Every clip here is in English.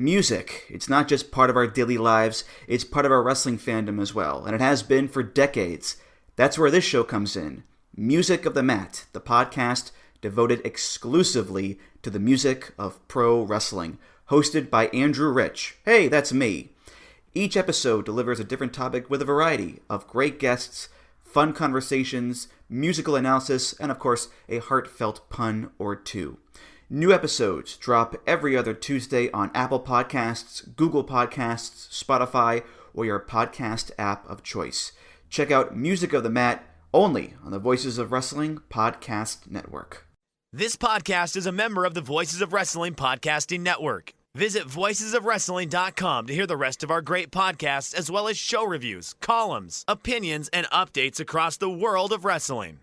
Music. It's not just part of our daily lives, it's part of our wrestling fandom as well, and it has been for decades. That's where this show comes in. Music of the Mat, the podcast devoted exclusively to the music of pro wrestling, hosted by Andrew Rich. Hey, that's me. Each episode delivers a different topic with a variety of great guests, fun conversations, musical analysis, and of course, a heartfelt pun or two. New episodes drop every other Tuesday on Apple Podcasts, Google Podcasts, Spotify, or your podcast app of choice. Check out Music of the Mat only on the Voices of Wrestling Podcast Network. This podcast is a member of the Voices of Wrestling Podcasting Network. Visit voicesofwrestling.com to hear the rest of our great podcasts, as well as show reviews, columns, opinions, and updates across the world of wrestling.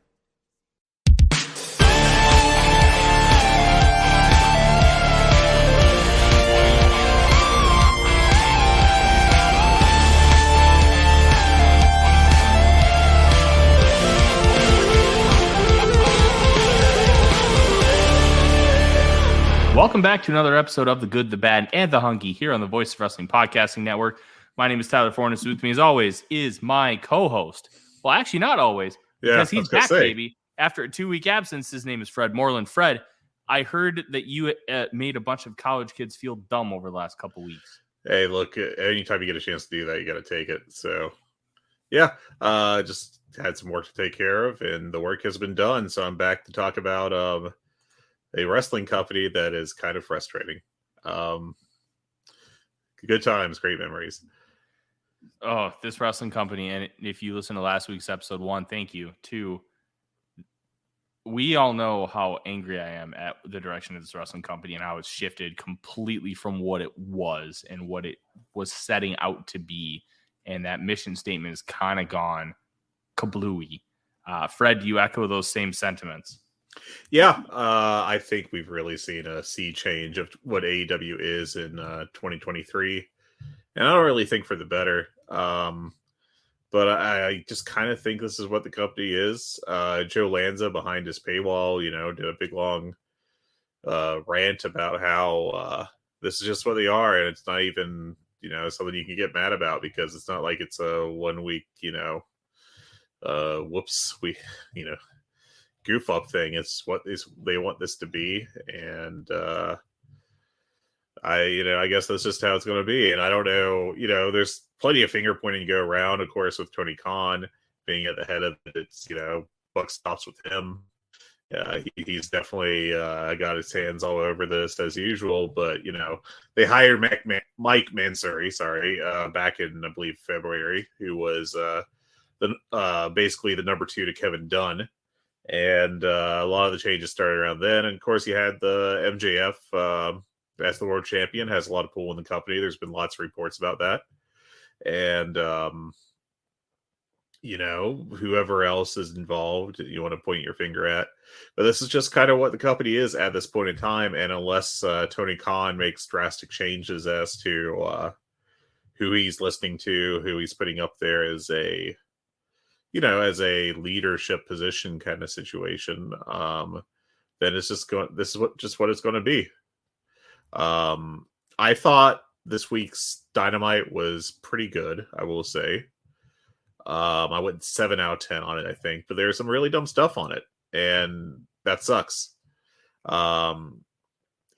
Welcome back to another episode of The Good, the Bad, and the Hungee here on the Voice of Wrestling Podcasting Network. My name is Tyler Fornes. With me, as always, is my co-host. Well, actually, not always, because he's back, baby. After a 2-week absence, his name is Fred Moreland. Fred, I heard that you made a bunch of college kids feel dumb over the last couple weeks. Hey, look, anytime you get a chance to do that, you got to take it. So, yeah, just had some work to take care of, and the work has been done. So I'm back to talk about a wrestling company that is kind of frustrating. Good times, great memories. Oh, this wrestling company. And if you listen to last week's episode 1, thank you. 2, we all know how angry I am at the direction of this wrestling company and how it's shifted completely from what it was and what it was setting out to be. And that mission statement is kind of gone kablooey. Fred, do you echo those same sentiments? Yeah, I think we've really seen a sea change of what AEW is in 2023. And I don't really think for the better. But I just kind of think this is what the company is. Joe Lanza behind his paywall, did a big long rant about how this is just what they are. And it's not even, something you can get mad about, because it's not like it's a 1 week, goof up thing. It's what they want this to be, and I guess that's just how it's going to be. And I don't know, there's plenty of finger pointing to go around, of course, with Tony Khan being at the head of it. It's buck stops with him. He's definitely got his hands all over this as usual. But they hired Mike Mansouri, back in, I believe, February, who was basically the number 2 to Kevin Dunn. And a lot of the changes started around then. And of course, you had the MJF as the world champion, has a lot of pull in the company. There's been lots of reports about that. And, whoever else is involved, you want to point your finger at. But this is just kind of what the company is at this point in time. And unless Tony Khan makes drastic changes as to who he's listening to, who he's putting up there as a leadership position kind of situation, then it's just this is what it's going to be. I thought this week's Dynamite was pretty good, I will say. I went 7 out of 10 on it, I think, but there's some really dumb stuff on it, and that sucks. And,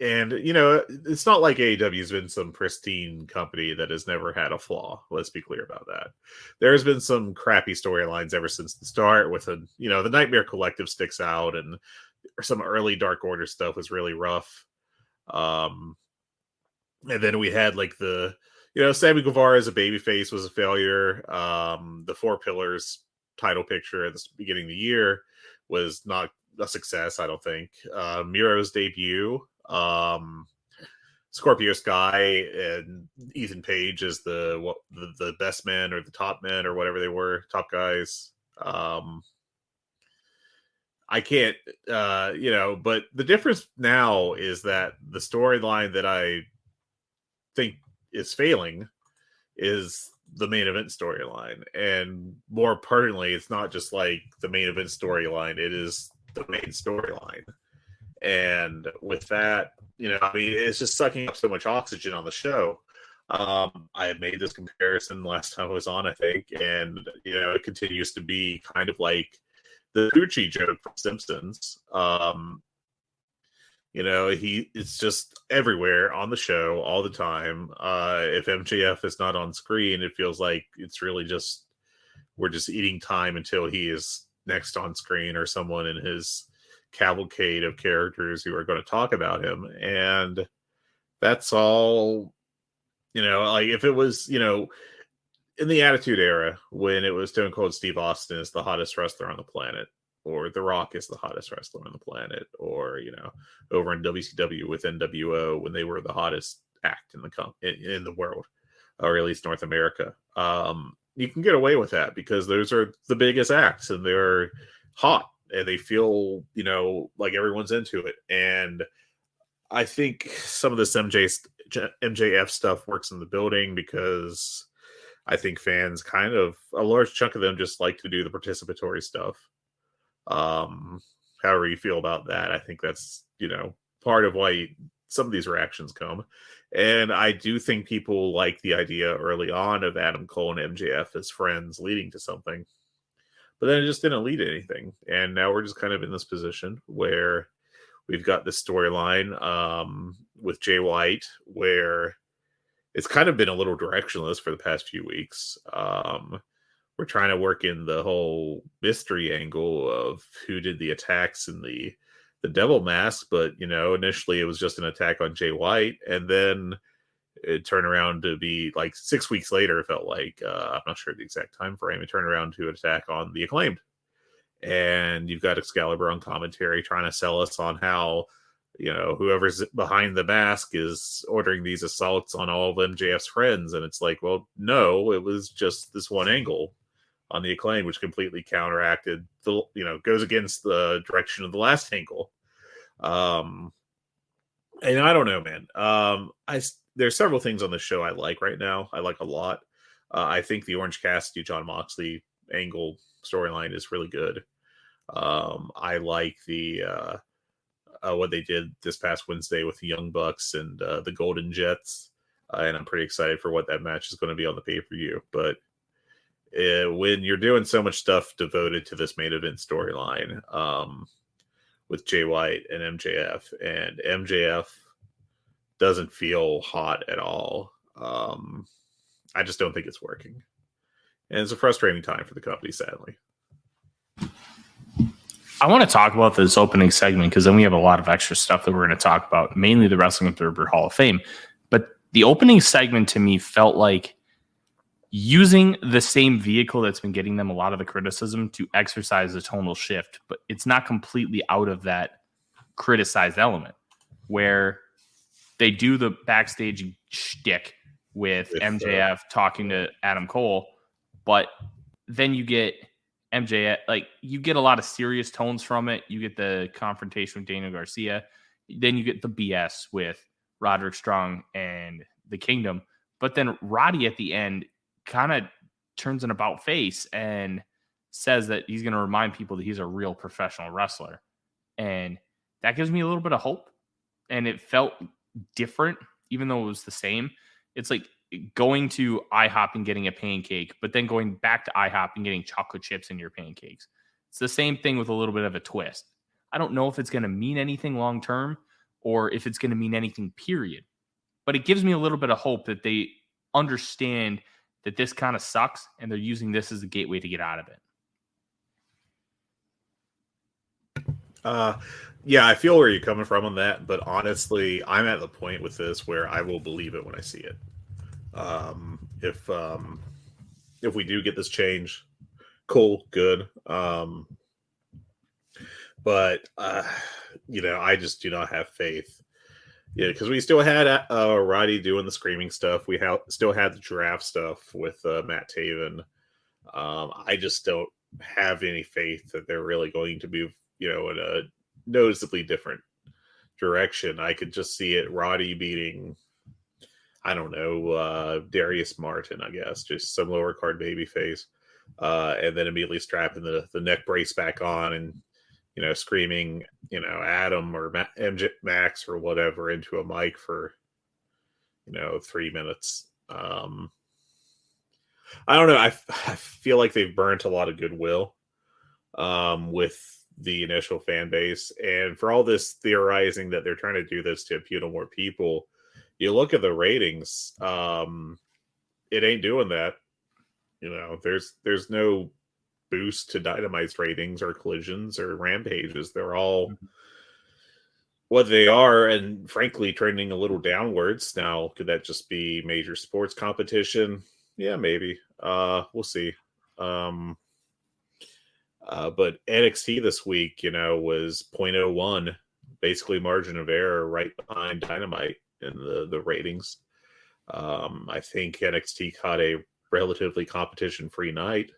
it's not like AEW has been some pristine company that has never had a flaw. Let's be clear about that. There's been some crappy storylines ever since the start with the Nightmare Collective sticks out, and some early Dark Order stuff was really rough. And then we had Sammy Guevara as a babyface was a failure. The 4 Pillars title picture at the beginning of the year was not a success, I don't think. Miro's debut, Scorpio Sky and Ethan Page as the best men or the top men or whatever they were, top guys. I can't, but the difference now is that the storyline that I think is failing is the main event storyline. And more pertinently, it's not just like the main event storyline, it is the main storyline. And with that, I mean, it's just sucking up so much oxygen on the show. I had made this comparison last time I was on, I think, and it continues to be kind of like the Poochie joke from Simpsons. It's just everywhere on the show all the time. If MJF is not on screen, it feels like it's really just we're just eating time until he is next on screen or someone in his cavalcade of characters who are going to talk about him. And that's all, like if it was, in the Attitude Era, when it was Stone Cold Steve Austin is the hottest wrestler on the planet, or The Rock is the hottest wrestler on the planet, or, over in WCW with NWO when they were the hottest act in the world, or at least North America. You can get away with that because those are the biggest acts and they're hot and they feel, like everyone's into it. And I think some of this MJF stuff works in the building because I think fans a large chunk of them just like to do the participatory stuff. However you feel about that, I think that's, part of why some of these reactions come. And I do think people like the idea early on of Adam Cole and MJF as friends leading to something. But then it just didn't lead to anything. And now we're just kind of in this position where we've got this storyline with Jay White where it's kind of been a little directionless for the past few weeks. We're trying to work in the whole mystery angle of who did the attacks in the devil mask, but initially it was just an attack on Jay White, and then it turned around to be like 6 weeks later. It felt like I'm not sure the exact time frame. It turned around to an attack on the Acclaimed, and you've got Excalibur on commentary trying to sell us on how whoever's behind the mask is ordering these assaults on all of MJF's friends, and it's like, well, no, it was just this one angle on the Acclaim, which completely counteracted goes against the direction of the last angle. And I don't know, man. There's several things on the show I like right now. I like a lot. I think the Orange Cassidy, John Moxley angle storyline is really good. I like the what they did this past Wednesday with the Young Bucks and the Golden Jets. And I'm pretty excited for what that match is going to be on the pay-per-view. But when you're doing so much stuff devoted to this main event storyline with Jay White and MJF doesn't feel hot at all. I just don't think it's working. And it's a frustrating time for the company, sadly. I want to talk about this opening segment because then we have a lot of extra stuff that we're going to talk about, mainly the Wrestling Observer Hall of Fame. But the opening segment to me felt like using the same vehicle that's been getting them a lot of the criticism to exercise a tonal shift, but it's not completely out of that criticized element where they do the backstage shtick with MJF talking to Adam Cole, but then you get MJF, like you get a lot of serious tones from it. You get the confrontation with Daniel Garcia. Then you get the BS with Roderick Strong and the Kingdom. But then Roddy at the end kind of turns an about face and says that he's going to remind people that he's a real professional wrestler. And that gives me a little bit of hope. And it felt different, even though it was the same. It's like going to IHOP and getting a pancake, but then going back to IHOP and getting chocolate chips in your pancakes. It's the same thing with a little bit of a twist. I don't know if it's going to mean anything long-term or if it's going to mean anything, period. But it gives me a little bit of hope that they understand that this kind of sucks and they're using this as a gateway to get out of it. Yeah, I feel where you're coming from on that, but honestly, I'm at the point with this where I will believe it when I see it. If we do get this change, cool, good. But I just do not have faith. Yeah, because we still had Roddy doing the screaming stuff. We still had the giraffe stuff with Matt Taven. I just don't have any faith that they're really going to move, in a noticeably different direction. I could just see it Roddy beating, I don't know, Darius Martin, I guess, just some lower card babyface, and then immediately strapping the neck brace back on and screaming, Adam or MJ Max or whatever into a mic for, 3 minutes. I don't know. I feel like they've burnt a lot of goodwill with the initial fan base. And for all this theorizing that they're trying to do this to appeal to more people, you look at the ratings, it ain't doing that. There's no boost to Dynamite's ratings or Collisions or Rampages. They're all what they are, and frankly trending a little downwards. Now, could that just be major sports competition? Yeah, maybe. We'll see. But NXT this week, was 0.01, basically margin of error, right behind Dynamite in the ratings. I think NXT caught a relatively competition-free night.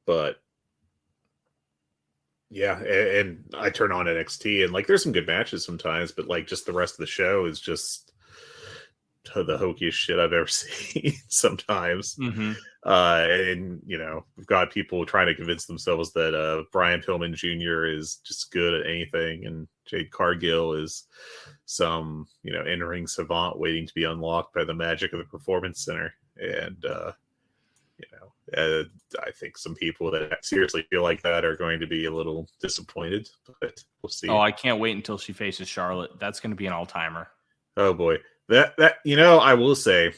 But yeah, and I turn on NXT and there's some good matches sometimes, but just the rest of the show is just the hokiest shit I've ever seen sometimes. Mm-hmm. And we've got people trying to convince themselves that Brian Pillman Jr. is just good at anything, and Jade Cargill is some in-ring savant waiting to be unlocked by the magic of the Performance Center. And I think some people that seriously feel like that are going to be a little disappointed, but we'll see. Oh, I can't wait until she faces Charlotte. That's going to be an all-timer. Oh boy. That I will say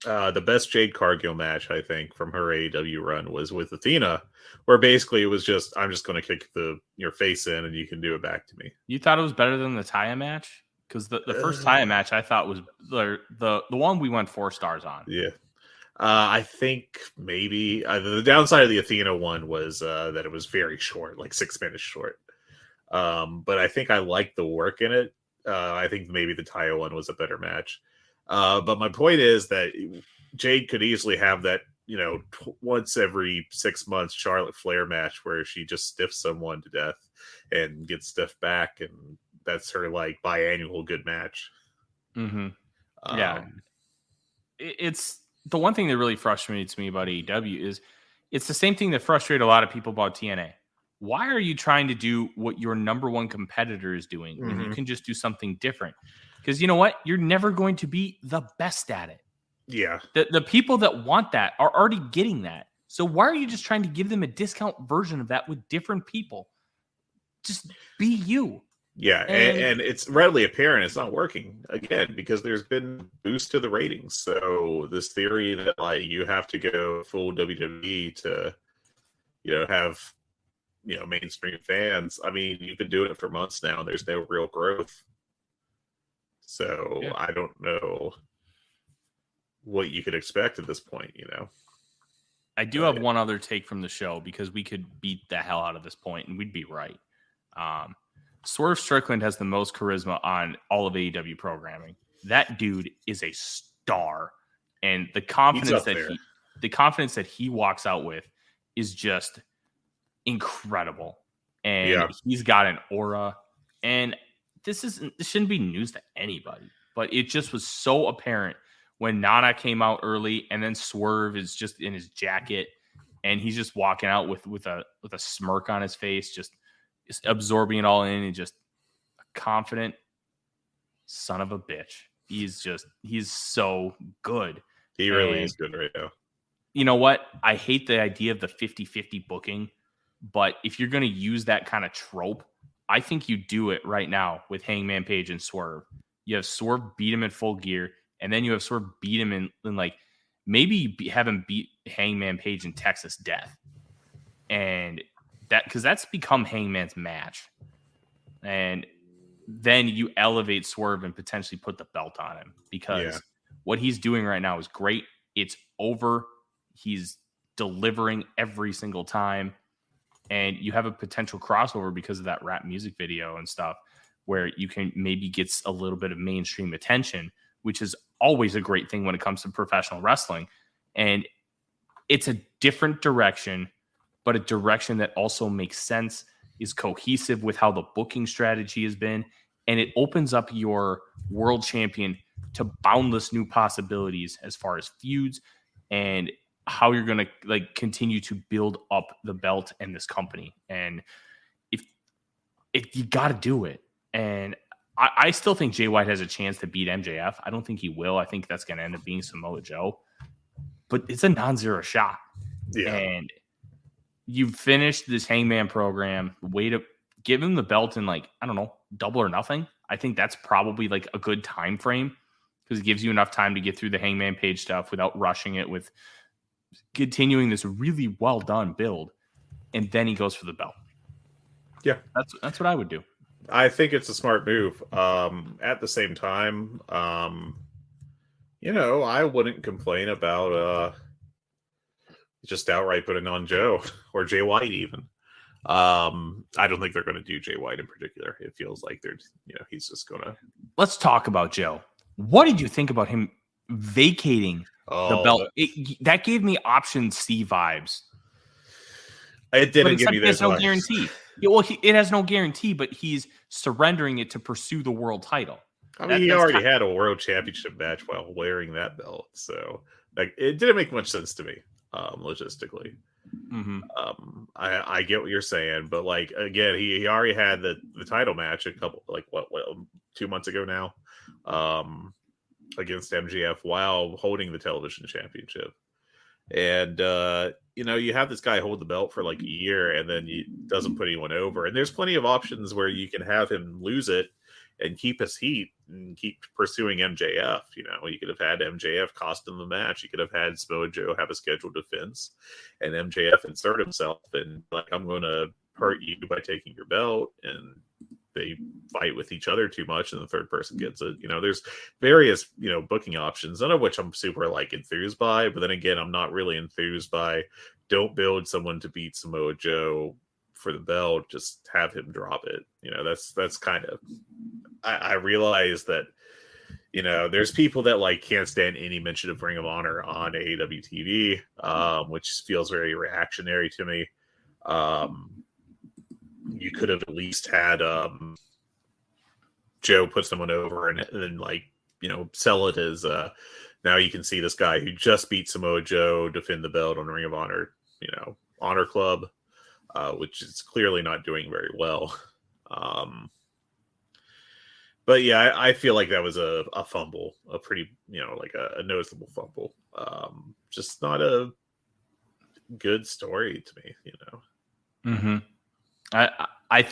the best Jade Cargill match, I think, from her AEW run was with Athena, where basically it was just, I'm just going to kick your face in and you can do it back to me. You thought it was better than the Taya match? Because the first Taya match I thought was the one we went 4 stars on. Yeah. I think maybe the downside of the Athena one was that it was very short, 6 minutes short. But I think I liked the work in it. I think maybe the Taya one was a better match. But my point is that Jade could easily have that, once every 6 months Charlotte Flair match where she just stiffs someone to death and gets stiffed back, and that's her biannual good match. Mm-hmm. Yeah, it's the one thing that really frustrates me about AEW is it's the same thing that frustrated a lot of people about TNA. Why are you trying to do what your number one competitor is doing when you can just do something different? Because you know what? You're never going to be the best at it. Yeah. The people that want that are already getting that. So why are you just trying to give them a discount version of that with different people? Just be you. Yeah, and it's readily apparent it's not working, again, because there's been boost to the ratings. So this theory that you have to go full WWE to have mainstream fans, I mean, you've been doing it for months now and there's no real growth. So yeah. I don't know what you could expect at this point, I do have one other take from the show, because we could beat the hell out of this point and we'd be right. Swerve Strickland has the most charisma on all of AEW programming. That dude is a star, and the confidence that he walks out with is just incredible. And he's got an aura. And this shouldn't be news to anybody, but it just was so apparent when Nana came out early, and then Swerve is just in his jacket, and he's just walking out with a smirk on his face, just absorbing it all in, and just a confident son of a bitch. He's so good. He really is good right now. You know what? I hate the idea of the 50-50 booking, but if you're going to use that kind of trope, I think you do it right now with Hangman Page and Swerve. You have Swerve beat him in Full Gear, and then you have Swerve beat him in maybe have him beat Hangman Page in Texas Death. And because that's become Hangman's match. And then you elevate Swerve and potentially put the belt on him, because what he's doing right now is great. It's over. He's delivering every single time. And you have a potential crossover because of that rap music video and stuff, where you can maybe get a little bit of mainstream attention, which is always a great thing when it comes to professional wrestling. And it's a different direction, but a direction that also makes sense, is cohesive with how the booking strategy has been, and it opens up your world champion to boundless new possibilities as far as feuds and how you're going to like continue to build up the belt and this company. And if you got to do it. And I still think Jay White has a chance to beat MJF. I don't think he will. I think that's going to end up being Samoa Joe, but it's a non-zero shot. Yeah. And you've finished this Hangman program. Way to give him the belt in like, I don't know, double or nothing. I think that's probably like a good time frame because it gives you enough time to get through the Hangman Page stuff without rushing it, with continuing this really well done build. And then he goes for the belt. Yeah. That's what I would do. I think it's a smart move. At the same time, you know, I wouldn't complain about just outright putting on Joe or Jay White even. I don't think they're going to do Jay White in particular. It feels like they're, you know, he's just going to. Let's talk about Joe. What did you think about him vacating the belt? That gave me option C vibes. It didn't give me this. There's no guarantee. Yeah, well, it has no guarantee, but he's surrendering it to pursue the world title. I mean, he already had a world championship match while wearing that belt, so like it didn't make much sense to me, logistically. Mm-hmm. I get what you're saying, but like again, he already had the title match a couple, like what 2 months ago now, against MJF while holding the television championship. And you know, you have this guy hold the belt for like a year and then he doesn't put anyone over. And there's plenty of options where you can have him lose it and keep his heat and keep pursuing MJF. You know, you could have had MJF cost him the match. You could have had Samoa Joe have a scheduled defense and MJF insert himself and like, I'm going to hurt you by taking your belt, and they fight with each other too much and the third person gets it. You know, there's various, you know, booking options, none of which I'm super like enthused by, but then again, I'm not really enthused by don't build someone to beat Samoa Joe for the belt, just have him drop it. You know, that's kind of, I realize that, you know, there's people that like can't stand any mention of Ring of Honor on AEW TV, which feels very reactionary to me. You could have at least had Joe put someone over and then like, you know, sell it as now you can see this guy who just beat Samoa Joe defend the belt on Ring of Honor, you know, Honor Club, which is clearly not doing very well. But yeah, I feel like that was a fumble, a pretty, you know, like a noticeable fumble. Just not a good story to me, you know. Mm-hmm. I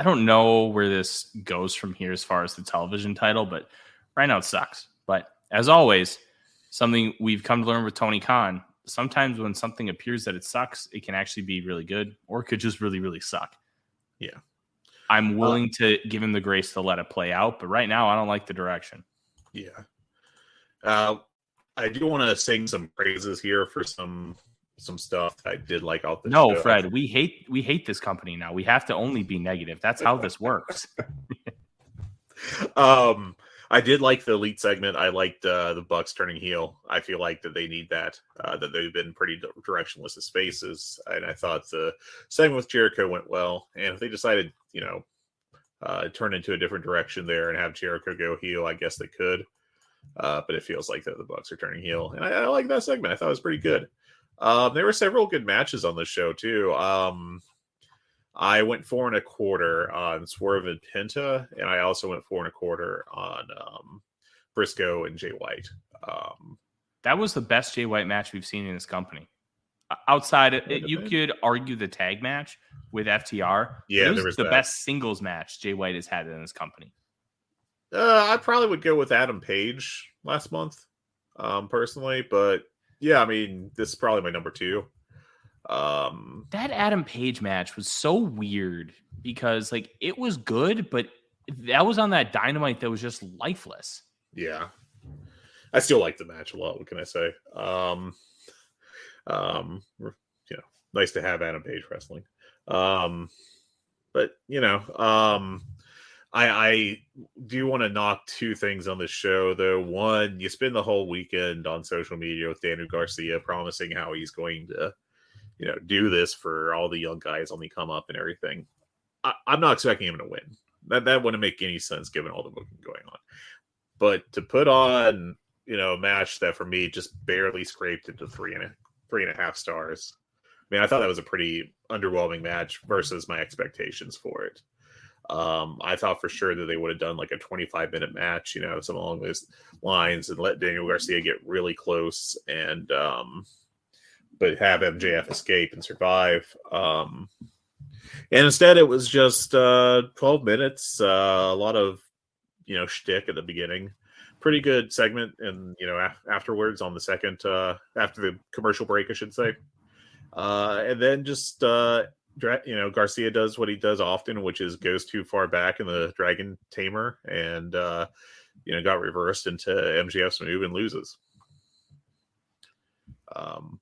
don't know where this goes from here as far as the television title, but right now it sucks. But as always, something we've come to learn with Tony Khan, sometimes when something appears that it sucks, it can actually be really good, or it could just really, really suck. Yeah. I'm willing to give him the grace to let it play out, but right now I don't like the direction. Yeah. I do want to sing some praises here for some stuff I did like out the show. No, Fred, we hate this company now. We have to only be negative. That's how this works. I did like the Elite segment. I liked the Bucks turning heel. I feel like that they need that they've been pretty directionless as faces. And I thought the segment with Jericho went well. And if they decided, you know, turn into a different direction there and have Jericho go heel, I guess they could. But it feels like that the Bucks are turning heel. And I like that segment. I thought it was pretty good. There were several good matches on the show too. I went 4 1/4 on Swerve and Penta, and I also went 4 1/4 on Briscoe and Jay White. That was the best Jay White match we've seen in this company. Outside of it, you could argue the tag match with FTR. Yeah, it was the best singles match Jay White has had in this company. I probably would go with Adam Page last month, personally, but yeah, I mean, this is probably my number 2. That Adam Page match was so weird because like it was good, but that was on that Dynamite that was just lifeless. Yeah. I still like the match a lot. What can I say? You know, nice to have Adam Page wrestling. But you know, I do want to knock 2 things on the show, though. One, you spend the whole weekend on social media with Daniel Garcia promising how he's going to, you know, do this for all the young guys on the come up and everything. I'm not expecting him to win. That wouldn't make any sense given all the booking going on. But to put on, a match that for me just barely scraped into 3.5 stars. I mean, I thought that was a pretty underwhelming match versus my expectations for it. I thought for sure that they would have done like a 25-minute match, something along those lines, and let Daniel Garcia get really close and but have MJF escape and survive. And instead, it was just 12 minutes, a lot of shtick at the beginning. Pretty good segment, and afterwards on the second after the commercial break, I should say. And then just Garcia does what he does often, which is goes too far back in the Dragon Tamer and got reversed into MJF's move and loses.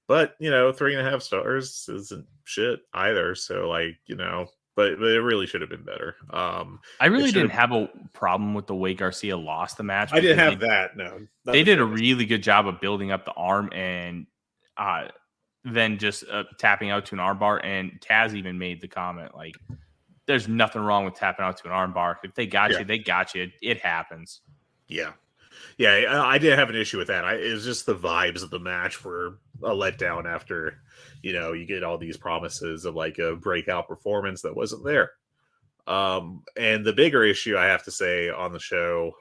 But 3.5 stars isn't shit either. So but it really should have been better. I really didn't have a problem with the way Garcia lost the match. I didn't have that. No, they did a really good job of building up the arm and then just tapping out to an armbar. And Taz even made the comment like, "There's nothing wrong with tapping out to an armbar. If they got you, they got you. It happens." Yeah. Yeah, I didn't have an issue with that. It was just the vibes of the match were a letdown after, you get all these promises of like a breakout performance that wasn't there. And the bigger issue I have to say on the show,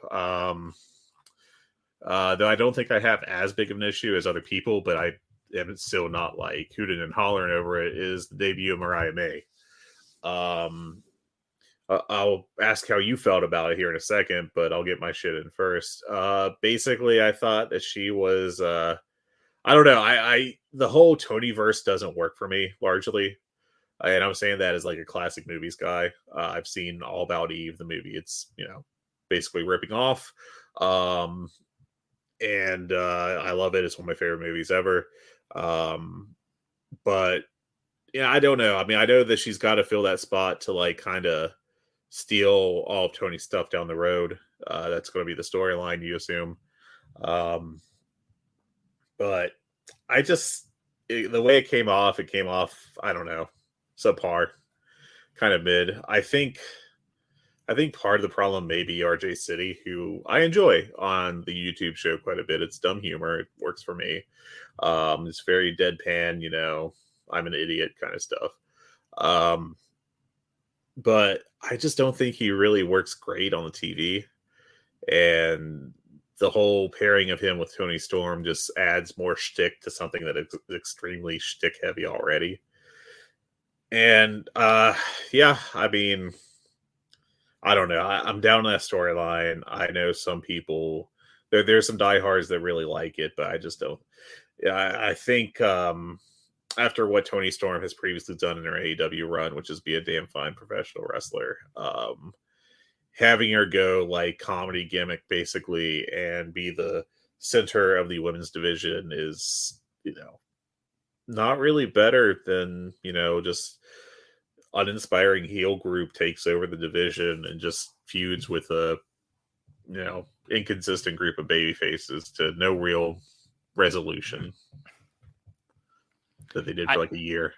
though I don't think I have as big of an issue as other people, but I am still not like hooting and hollering over it, is the debut of Mariah May. I'll ask how you felt about it here in a second, but I'll get my shit in first. Basically, I thought that she was, I don't know. The whole Tonyverse doesn't work for me largely. And I'm saying that as like a classic movies guy. I've seen All About Eve, the movie. It's, basically ripping off. And I love it. It's one of my favorite movies ever. But yeah, I don't know. I mean, I know that she's got to fill that spot to like kind of steal all of Tony's stuff down the road. That's going to be the storyline, you assume. But I just, the way it came off, I don't know, subpar, kind of mid. I think part of the problem may be RJ City, who I enjoy on the YouTube show quite a bit. It's dumb humor. It works for me. It's very deadpan, I'm an idiot kind of stuff. But I just don't think he really works great on the TV. And the whole pairing of him with Tony Storm just adds more shtick to something that is extremely shtick heavy already. And yeah, I mean, I don't know. I'm down on that storyline. I know some people, there's some diehards that really like it, but I just don't. Yeah, I think after what Tony Storm has previously done in her AEW run, which is be a damn fine professional wrestler, having her go like comedy gimmick basically and be the center of the women's division is, not really better than, just uninspiring heel group takes over the division and just feuds with a, inconsistent group of baby faces to no real resolution that they did for like a year.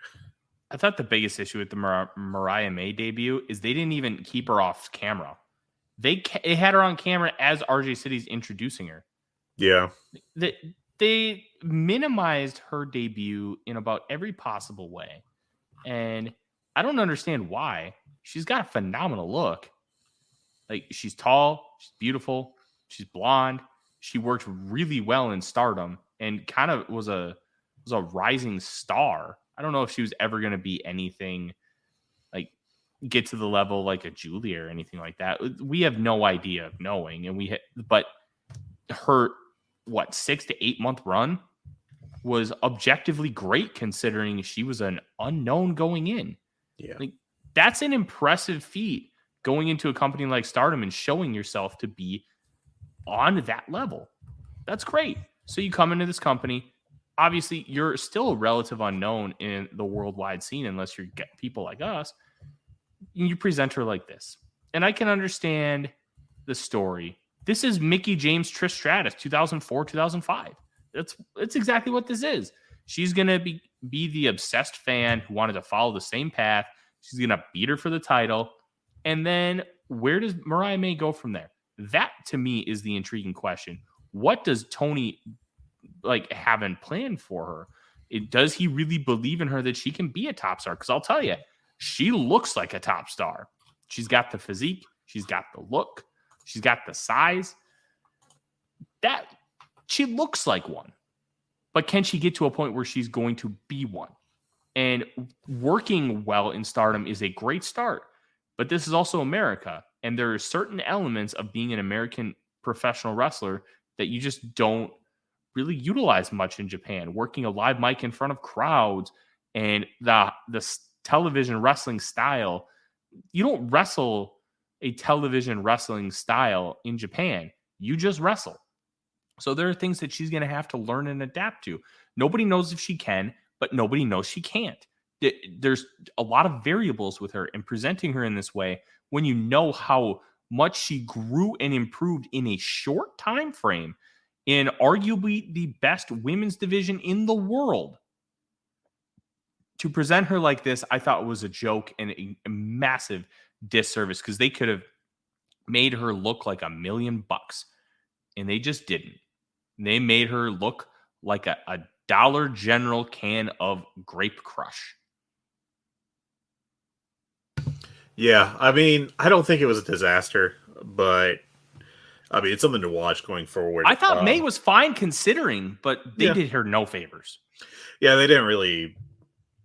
I thought the biggest issue with the Mariah May debut is they didn't even keep her off camera. They had her on camera as RJ City's introducing her. Yeah. They minimized her debut in about every possible way. And I don't understand why. She's got a phenomenal look. Like, she's tall, she's beautiful, she's blonde. She worked really well in Stardom and kind of was a rising star. I don't know if she was ever going to be anything like get to the level like a Julia or anything like that. We have no idea of knowing. And but her 6 to 8 month run was objectively great considering she was an unknown going in. Yeah. Like, that's an impressive feat going into a company like Stardom and showing yourself to be on that level. That's great. So you come into this company, obviously you're still a relative unknown in the worldwide scene unless you get people like us. You present her like this. And I can understand the story. This is Mickie James Trish Stratus, 2004, 2005. That's exactly what this is. She's going to be the obsessed fan who wanted to follow the same path. She's going to beat her for the title. And then where does Mariah May go from there? That, to me, is the intriguing question. what does Tony like have in plan for her? Does he really believe in her that she can be a top star? Because I'll tell you, she looks like a top star. She's got the physique. She's got the look. She's got the size. That she looks like one. But can she get to a point where she's going to be one? And working well in Stardom is a great start. But this is also America. And there are certain elements of being an American professional wrestler that you just don't really utilize much in Japan. Working a live mic in front of crowds and the television wrestling style. You don't wrestle a television wrestling style in Japan. You just wrestle. So there are things that she's going to have to learn and adapt to. Nobody knows if she can, but nobody knows she can't. There's a lot of variables with her, and presenting her in this way, when you know how much she grew and improved in a short time frame in arguably the best women's division in the world, to present her like this, I thought was a joke and a massive disservice, because they could have made her look like $1 million, and they just didn't. They made her look like a Dollar General can of Grape Crush. Yeah, I mean, I don't think it was a disaster, but I mean, it's something to watch going forward. I thought May was fine considering, but they did her no favors. Yeah, they didn't really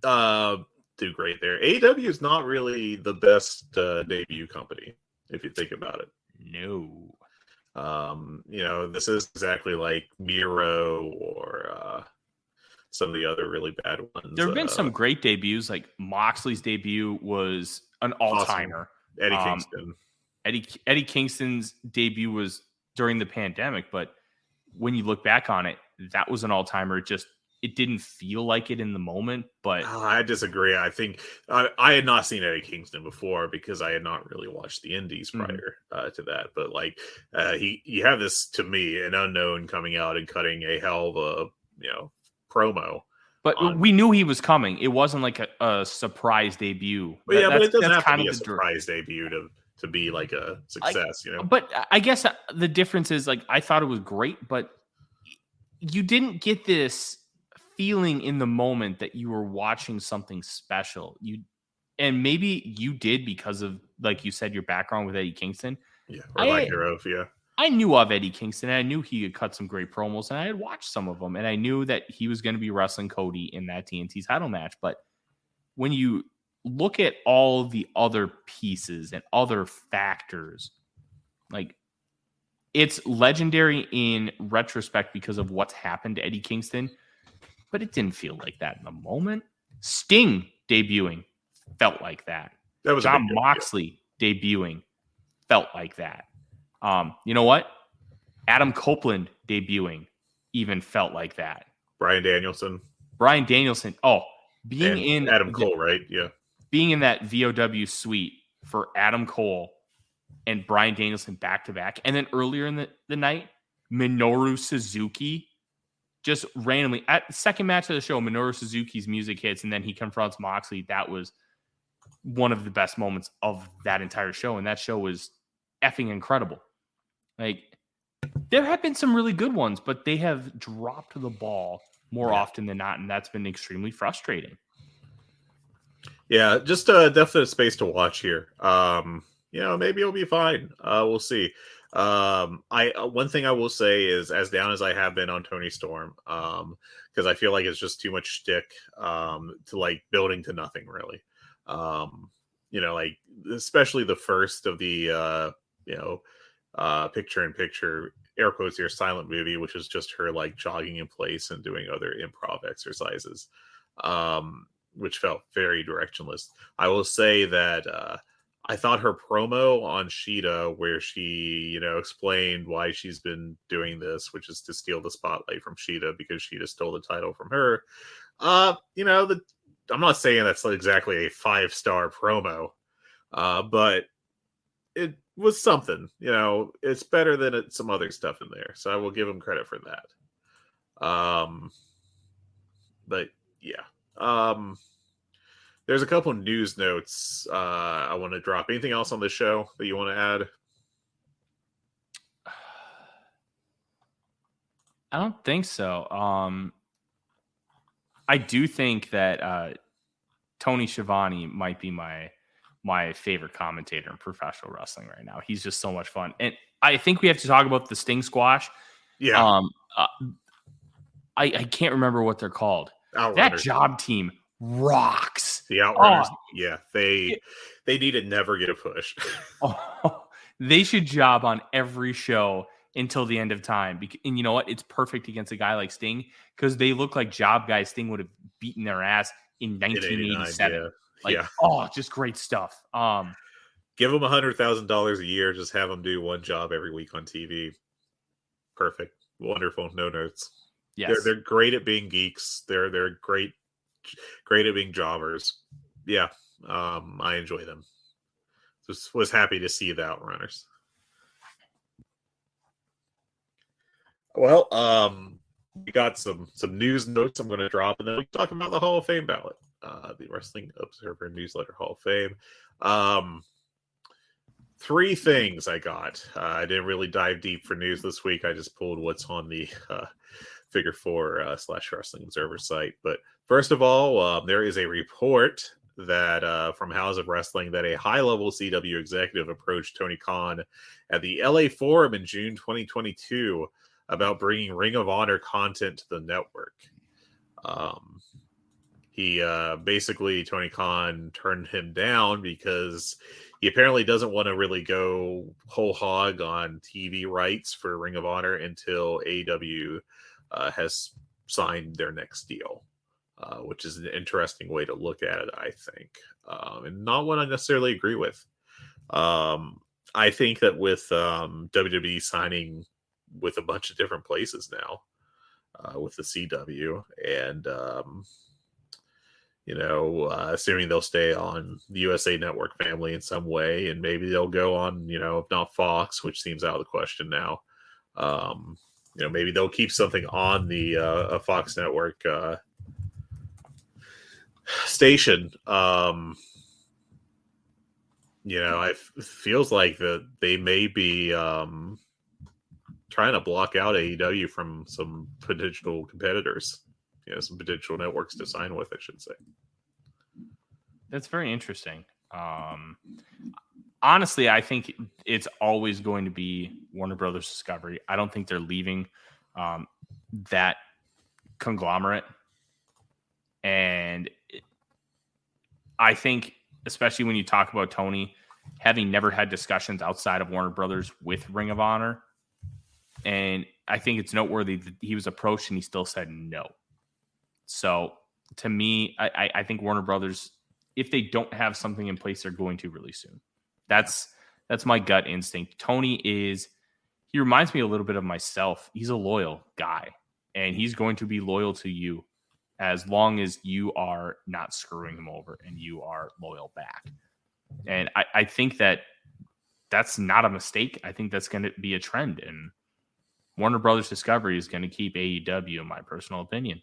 do great there. AEW is not really the best debut company, if you think about it. No. This is exactly like Miro or some of the other really bad ones. There have been some great debuts, like Moxley's debut was an all-timer. Awesome. Eddie Kingston. Eddie Kingston's debut was during the pandemic, but when you look back on it, that was an all-timer. It didn't feel like it in the moment, but I disagree. I think I had not seen Eddie Kingston before because I had not really watched the indies prior to that. But like you have this, to me, an unknown coming out and cutting a hell of a promo. But we knew he was coming. It wasn't like a surprise debut. But but it doesn't have to be a surprise debut to be like a success, But I guess the difference is, like, I thought it was great, but you didn't get this feeling in the moment that you were watching something special. And maybe you did because of, like you said, your background with Eddie Kingston. Yeah, or like Hero, yeah. I knew of Eddie Kingston, and I knew he had cut some great promos, and I had watched some of them, and I knew that he was going to be wrestling Cody in that TNT title match. But when you look at all the other pieces and other factors, like, it's legendary in retrospect because of what's happened to Eddie Kingston, but it didn't feel like that in the moment. Sting debuting felt like that. That was Jon Moxley debuting felt like that. You know what? Adam Copeland debuting even felt like that. Bryan Danielson. Being in Adam Cole, right? Yeah. Being in that VOW suite for Adam Cole and Bryan Danielson back to back. And then earlier in the night, Minoru Suzuki just randomly at the second match of the show, Minoru Suzuki's music hits and then he confronts Moxley. That was one of the best moments of that entire show. And that show was effing incredible. Like, there have been some really good ones, but they have dropped the ball more often than not. And that's been extremely frustrating. Yeah, just a definite space to watch here. Maybe it'll be fine. We'll see. One thing I will say is, as down as I have been on Tony Storm, because I feel like it's just too much shtick to like building to nothing really. Like especially the first of the picture-in-picture, air quotes here, silent movie, which is just her like jogging in place and doing other improv exercises, which felt very directionless. I will say that I thought her promo on Sheeta, where she, explained why she's been doing this, which is to steal the spotlight from Sheeta because Sheeta stole the title from her. I'm not saying that's exactly a 5-star promo, but it was something. It's better than some other stuff in there, so I will give him credit for that. But yeah. There's a couple news notes I want to drop. Anything else on this show that you want to add? I don't think so. I do think that Tony Schiavone might be my favorite commentator in professional wrestling right now. He's just so much fun. And I think we have to talk about the Sting Squash. Yeah. I can't remember what they're called. Outrunners. That job team rocks. The Outrunners. Yeah. They need to never get a push. They should job on every show until the end of time. And you know what? It's perfect against a guy like Sting because they look like job guys Sting would have beaten their ass in 1987. Just great stuff. Give them $100,000 a year. Just have them do one job every week on TV. Perfect. Wonderful. No notes. Yes. They're great at being geeks. They're great at being jobbers. Yeah. I enjoy them. Just was happy to see the Outrunners. Well, we got some news notes I'm going to drop, and then we can talk about the Hall of Fame ballot, the Wrestling Observer Newsletter Hall of Fame. 3 things I got. I didn't really dive deep for news this week. I just pulled what's on the Figure 4 / Wrestling Observer site. But first of all, there is a report that from House of Wrestling that a high-level CW executive approached Tony Khan at the LA Forum in June 2022 about bringing Ring of Honor content to the network. Basically, Tony Khan turned him down because he apparently doesn't want to really go whole hog on TV rights for Ring of Honor until AEW has signed their next deal, which is an interesting way to look at it, I think, and not one I necessarily agree with. I think that with WWE signing with a bunch of different places now, with the CW, and assuming they'll stay on the USA Network family in some way, and maybe they'll go on, if not Fox, which seems out of the question now. Maybe they'll keep something on the Fox Network station. It feels like that they may be trying to block out AEW from some potential competitors, some potential networks to sign with, I should say. That's very interesting. Honestly, I think it's always going to be Warner Brothers Discovery. I don't think they're leaving that conglomerate. And I think, especially when you talk about Tony, having never had discussions outside of Warner Brothers with Ring of Honor, and I think it's noteworthy that he was approached and he still said no. So to me, I think Warner Brothers, if they don't have something in place, they're going to really soon. That's my gut instinct. Tony he reminds me a little bit of myself. He's a loyal guy, and he's going to be loyal to you as long as you are not screwing him over and you are loyal back. And I think that's not a mistake. I think that's going to be a trend, and Warner Brothers Discovery is going to keep AEW, in my personal opinion.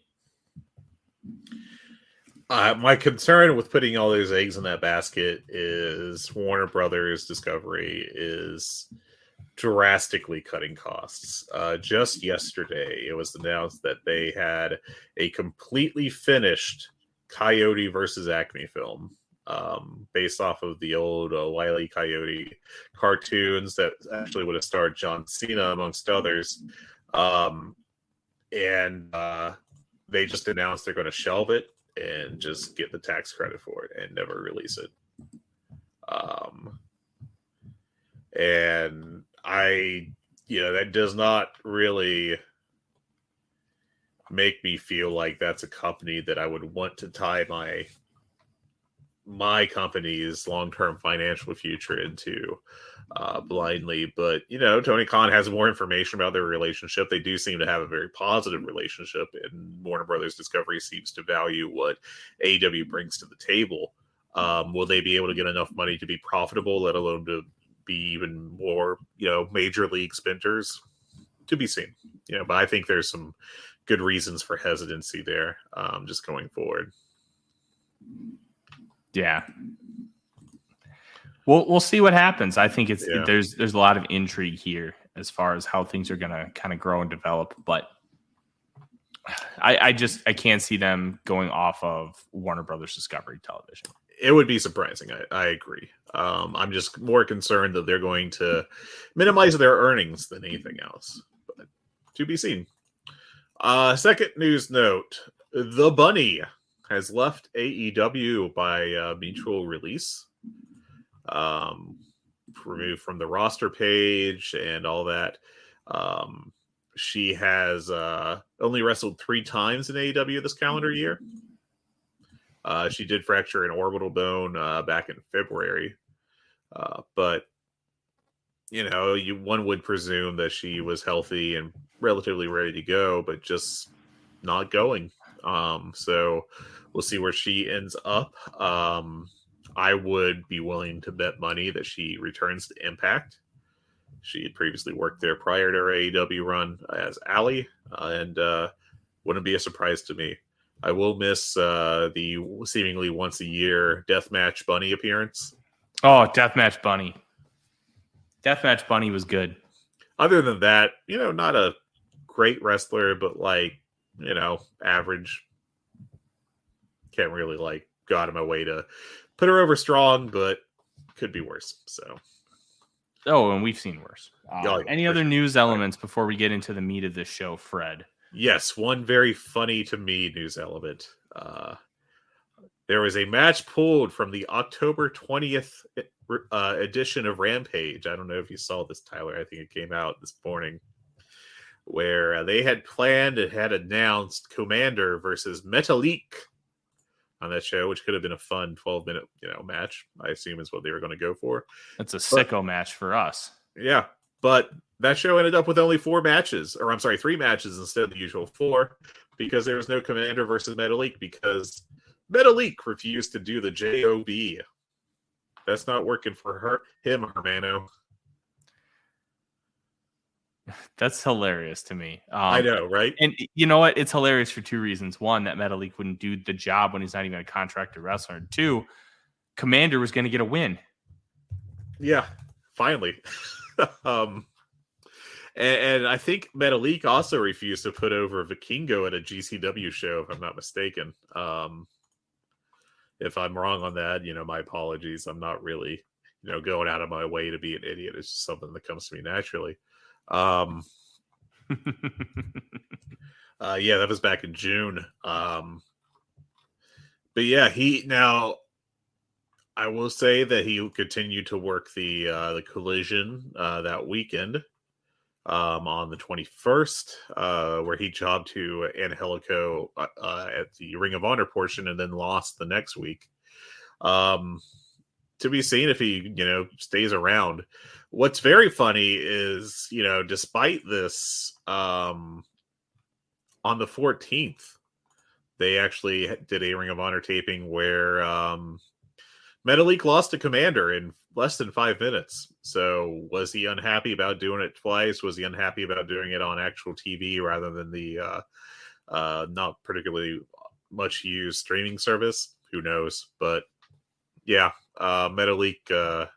My concern with putting all those eggs in that basket is Warner Brothers Discovery is drastically cutting costs. Just yesterday, it was announced that they had a completely finished Coyote versus Acme film, based off of the old Wile E. Coyote cartoons that actually would have starred John Cena, amongst others. And they just announced they're going to shelve it and just get the tax credit for it and never release it. And that does not really make me feel like that's a company that I would want to tie my company's long-term financial future into blindly. But Tony Khan has more information about their relationship. They do seem to have a very positive relationship, and Warner Brothers Discovery seems to value what AEW brings to the table. Will they be able to get enough money to be profitable, let alone to be even more major league spenders? To be seen. But I think there's some good reasons for hesitancy there, just going forward. Yeah. We'll see what happens. I think there's a lot of intrigue here as far as how things are going to kind of grow and develop. But I can't see them going off of Warner Brothers Discovery Television. It would be surprising. I agree. I'm just more concerned that they're going to minimize their earnings than anything else. But to be seen. Second news note: The Bunny has left AEW by mutual release. Removed from the roster page and all that. She has only wrestled 3 times in AEW this calendar year. She did fracture an orbital bone back in February. But, one would presume that she was healthy and relatively ready to go, but just not going. So we'll see where she ends up. I would be willing to bet money that she returns to Impact. She had previously worked there prior to her AEW run as Allie, and wouldn't be a surprise to me. I will miss the seemingly once a year Deathmatch Bunny appearance. Oh, Deathmatch Bunny. Deathmatch Bunny was good. Other than that, not a great wrestler, but average. Can't really go out of my way to put her over strong, but could be worse. So. Oh, and we've seen worse. Yeah, any other news elements before we get into the meat of this show, Fred? Yes, one very funny to me news element. There was a match pulled from the October 20th edition of Rampage. I don't know if you saw this, Tyler. I think it came out this morning. Where they had planned and had announced Commander versus Metalik on that show, which could have been a fun 12-minute match, I assume is what they were going to go for. That's a sicko match for us. Yeah, but that show ended up with only 3 matches instead of the usual 4, because there was no Commander versus Metalik, because Metalik refused to do the JOB. That's not working for him, Hermano. That's hilarious to me. I know, right? And you know what? It's hilarious for 2 reasons. 1, that Metalik wouldn't do the job when he's not even a contracted wrestler. And 2, Commander was going to get a win. Yeah, finally. And I think Metalik also refused to put over Vikingo at a GCW show, if I'm not mistaken. If I'm wrong on that, my apologies. I'm not really, going out of my way to be an idiot. It's just something that comes to me naturally. Yeah, that was back in June. But yeah, I will say that he continued to work the Collision that weekend on the 21st, where he jobbed to Angelico at the Ring of Honor portion and then lost the next week. To be seen if he, stays around. What's very funny is, despite this, on the 14th, they actually did a Ring of Honor taping where Metalik lost to Commander in less than 5 minutes. So was he unhappy about doing it twice? Was he unhappy about doing it on actual TV rather than the not particularly much used streaming service? Who knows? But yeah, Metalik...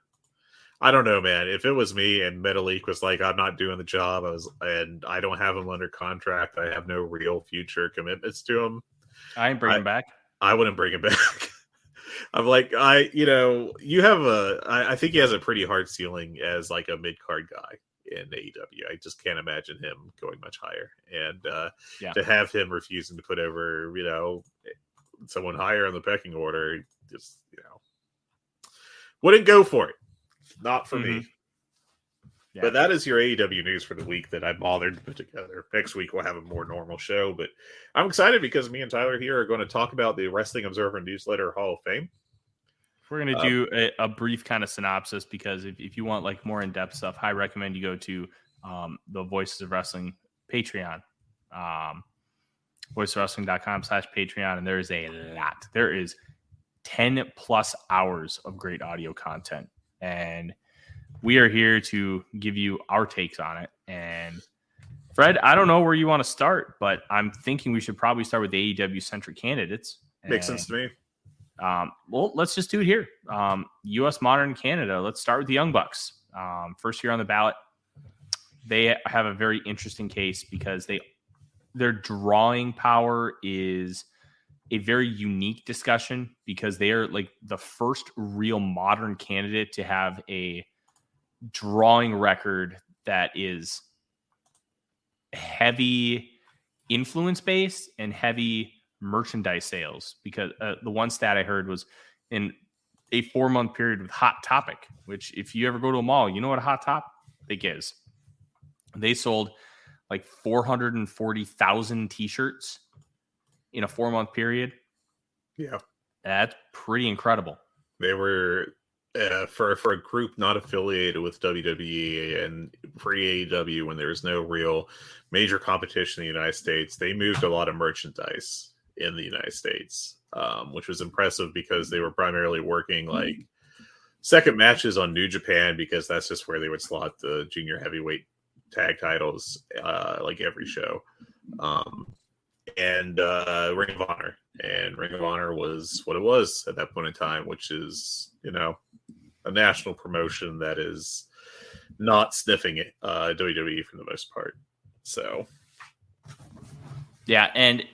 I don't know, man. If it was me and Metalik was like, I'm not doing the job, and I don't have him under contract, I have no real future commitments to him, I ain't bringing him back. I wouldn't bring him back. I'm like, I think he has a pretty hard ceiling as a mid-card guy in AEW. I just can't imagine him going much higher. And to have him refusing to put over, someone higher on the pecking order, just, wouldn't go for it. Not for me. Yeah. But that is your AEW news for the week that I bothered to put together. Next week we'll have a more normal show, but I'm excited because me and Tyler here are going to talk about the Wrestling Observer Newsletter Hall of Fame. We're going to do a brief kind of synopsis, because if you want more in-depth stuff, I recommend you go to the Voices of Wrestling Patreon, voicesofwrestling.com/Patreon, and there is a lot. There is 10 plus hours of great audio content. And we are here to give you our takes on it. And Fred, I don't know where you want to start, but I'm thinking we should probably start with the AEW-centric candidates. Makes sense to me. Well, let's just do it here. U.S. Modern Canada. Let's start with the Young Bucks. First year on the ballot. They have a very interesting case because they their drawing power is a very unique discussion because they are like the first real modern candidate to have a drawing record that is heavy influence based and heavy merchandise sales. Because the one stat I heard was in a 4-month period with Hot Topic, which if you ever go to a mall, you know what a Hot Topic is. They sold like 440,000 t-shirts in a 4-month period. Yeah. That's pretty incredible. They were for a group not affiliated with WWE and for AEW when there was no real major competition in the United States, they moved a lot of merchandise in the United States, which was impressive because they were primarily working like second matches on New Japan because that's just where they would slot the junior heavyweight tag titles like every show. And Ring of Honor. And Ring of Honor was what it was at that point in time, which is, a national promotion that is not sniffing it, WWE for the most part. So, yeah, and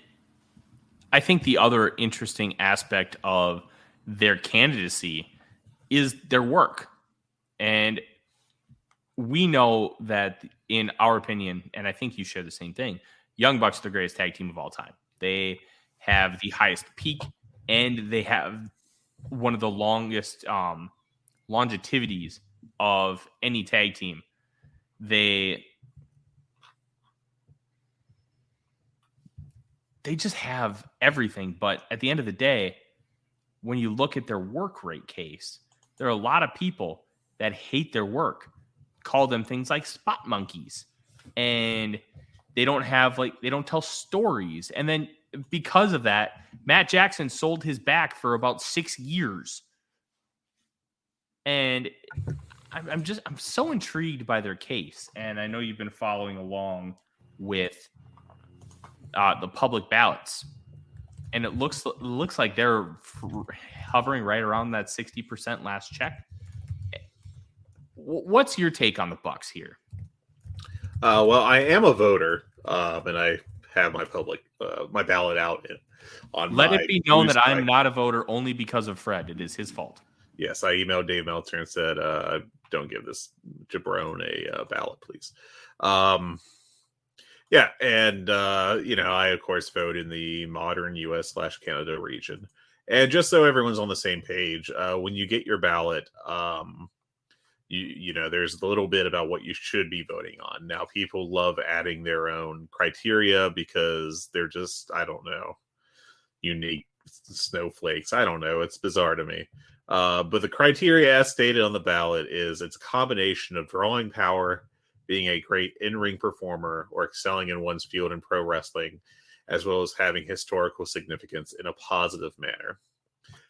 I think the other interesting aspect of their candidacy is their work. And we know that, in our opinion, and I think you share the same thing, Young Bucks are the greatest tag team of all time. They have the highest peak, and they have one of the longest longevitities of any tag team. They just have everything. But at the end of the day, when you look at their work rate case, there are a lot of people that hate their work, call them things like spot monkeys, and they don't tell stories. And then because of that, Matt Jackson sold his back for about 6 years. And I'm so intrigued by their case. And I know you've been following along with the public ballots, and it looks like they're hovering right around that 60% last check. What's your take on the Bucks here? Well, I am a voter, and I have my my ballot out on. Let it be known that I'm not a voter only because of Fred. It is his fault. Yes, I emailed Dave Meltzer and said, "Don't give this jabron a ballot, please." Yeah, and I of course vote in the modern U.S./Canada region. And just so everyone's on the same page, when you get your ballot, there's a little bit about what you should be voting on. Now, people love adding their own criteria because they're just, I don't know, unique snowflakes. I don't know. It's bizarre to me. But the criteria as stated on the ballot is it's a combination of drawing power, being a great in-ring performer, or excelling in one's field in pro wrestling, as well as having historical significance in a positive manner.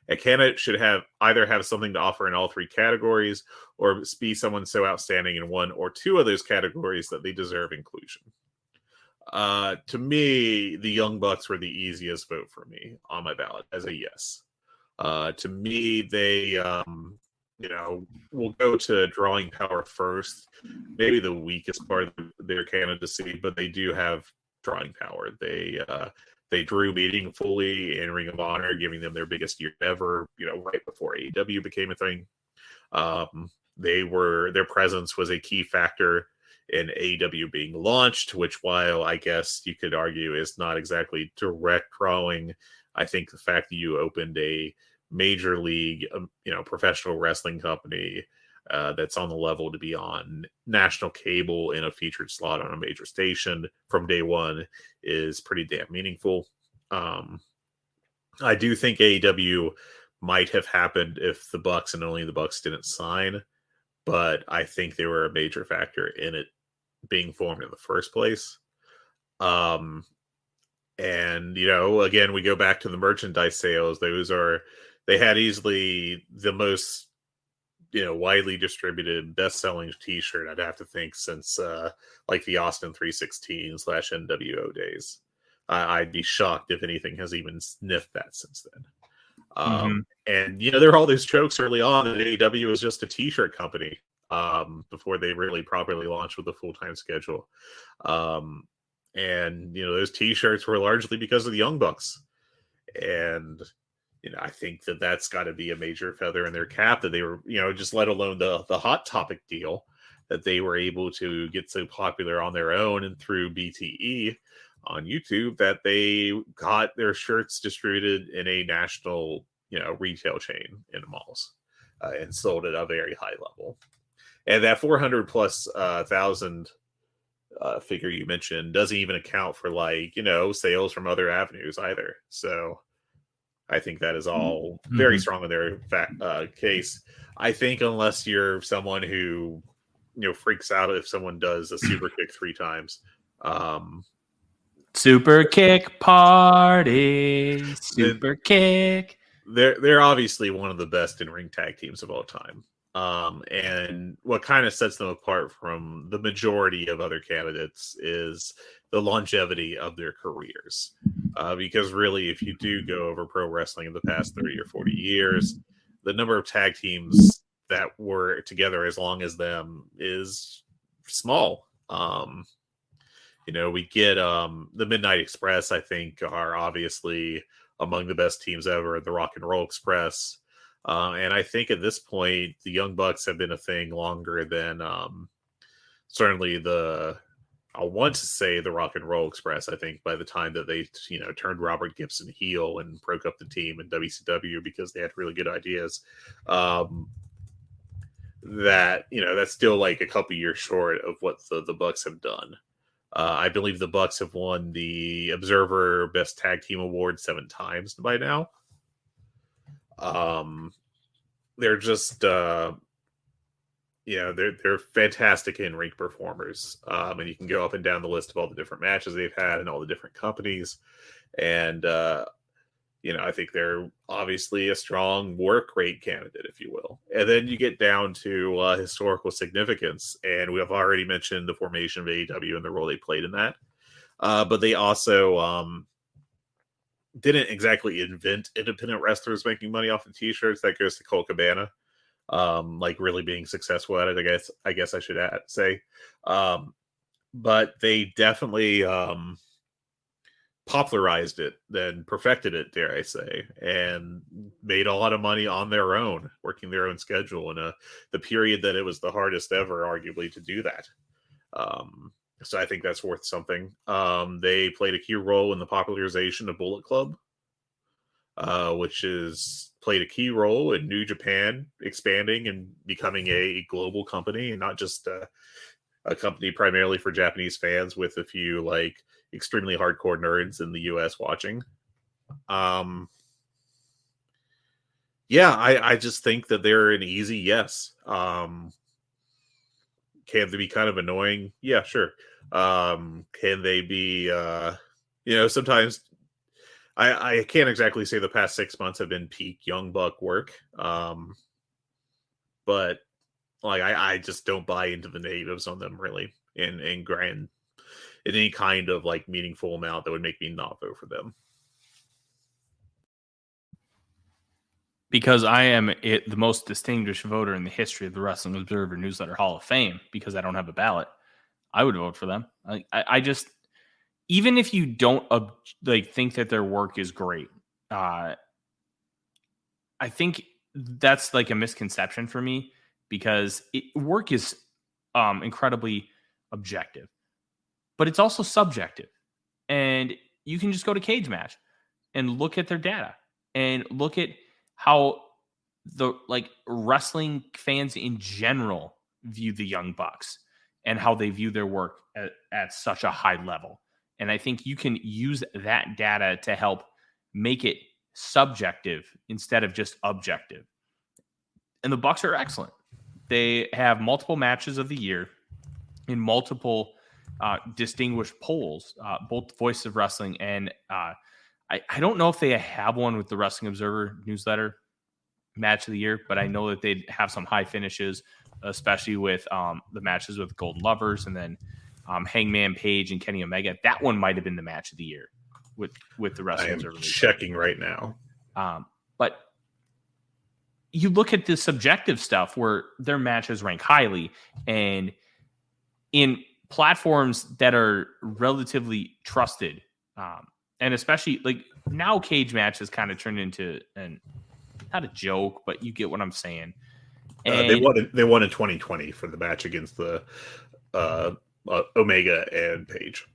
A candidate should either have something to offer in all three categories, or be someone so outstanding in one or two of those categories that they deserve inclusion. To me, the Young Bucks were the easiest vote for me on my ballot as a yes. To me, they, will go to drawing power first. Maybe the weakest part of their candidacy, but they do have drawing power. They drew meaningfully in Ring of Honor, giving them their biggest year ever, right before AEW became a thing. Their presence was a key factor in AEW being launched, which, while I guess you could argue is not exactly direct drawing, I think the fact that you opened a major league, professional wrestling company that's on the level to be on national cable in a featured slot on a major station from day one is pretty damn meaningful. I do think AEW might have happened if the Bucks and only the Bucks didn't sign, but I think they were a major factor in it being formed in the first place. And, again, we go back to the merchandise sales. They had easily the most, widely distributed, best-selling t-shirt, I'd have to think, since like the Austin 316/NWO days. I'd be shocked if anything has even sniffed that since then. And, there are all these jokes early on that AEW was just a t-shirt company before they really properly launched with a full-time schedule. And, those t-shirts were largely because of the Young Bucks. And, I think that that's got to be a major feather in their cap that they were, just let alone the Hot Topic deal, that they were able to get so popular on their own and through BTE on YouTube that they got their shirts distributed in a national, retail chain in malls and sold at a very high level. And that 400 plus thousand figure you mentioned doesn't even account for sales from other avenues either. So I think that is all very strong in their case. I think unless you're someone who freaks out if someone does a super kick 3 times. Super kick party, super kick. They're obviously one of the best in-ring tag teams of all time. And what kind of sets them apart from the majority of other candidates is the longevity of their careers. Because really, if you do go over pro wrestling in the past 30 or 40 years, the number of tag teams that were together as long as them is small. We get the Midnight Express, I think, are obviously among the best teams ever, the Rock and Roll Express. And I think at this point, the Young Bucks have been a thing longer than certainly I want to say the Rock and Roll Express. I think by the time that they, turned Robert Gibson heel and broke up the team in WCW because they had really good ideas, that, that's still like a couple years short of what the Bucks have done. I believe the Bucks have won the Observer Best Tag Team Award 7 times by now. They're just, they're fantastic in-ring performers. And you can go up and down the list of all the different matches they've had and all the different companies. And, I think they're obviously a strong work rate candidate, if you will. And then you get down to historical significance. And we have already mentioned the formation of AEW and the role they played in that. But they also didn't exactly invent independent wrestlers making money off of t-shirts. That goes to Colt Cabana. Really being successful at it, I guess I should say. But they definitely popularized it, then perfected it, dare I say, and made a lot of money on their own, working their own schedule in the period that it was the hardest ever, arguably, to do that. So I think that's worth something. They played a key role in the popularization of Bullet Club, which is played a key role in New Japan expanding and becoming a global company and not just a company primarily for Japanese fans with a few extremely hardcore nerds in the US watching. I just think that they're an easy yes. Can they be kind of annoying? Yeah, sure. Can they be, sometimes I can't exactly say the past 6 months have been peak Young Buck work. But I just don't buy into the negatives on them really in any kind of meaningful amount that would make me not vote for them. Because I am the most distinguished voter in the history of the Wrestling Observer Newsletter Hall of Fame, because I don't have a ballot, I would vote for them. I just, even if you don't think that their work is great, I think that's a misconception for me, because work is incredibly objective, but it's also subjective. And you can just go to Cage Match and look at their data and look at how the wrestling fans in general view the Young Bucks and how they view their work at such a high level. And I think you can use that data to help make it subjective instead of just objective. And the Bucks are excellent. They have multiple matches of the year in multiple distinguished polls, both Voice of Wrestling and I don't know if they have one with the Wrestling Observer Newsletter Match of the Year, but I know that they'd have some high finishes, especially with the matches with Golden Lovers and then Hangman Page and Kenny Omega. That one might have been the Match of the Year with the Wrestling Observer Newsletter. Checking right now. But you look at the subjective stuff where their matches rank highly, and in platforms that are relatively trusted. And especially like now cage match has kind of turned into not a joke, but you get what I'm saying. And they won in 2020 for the match against the Omega and Page.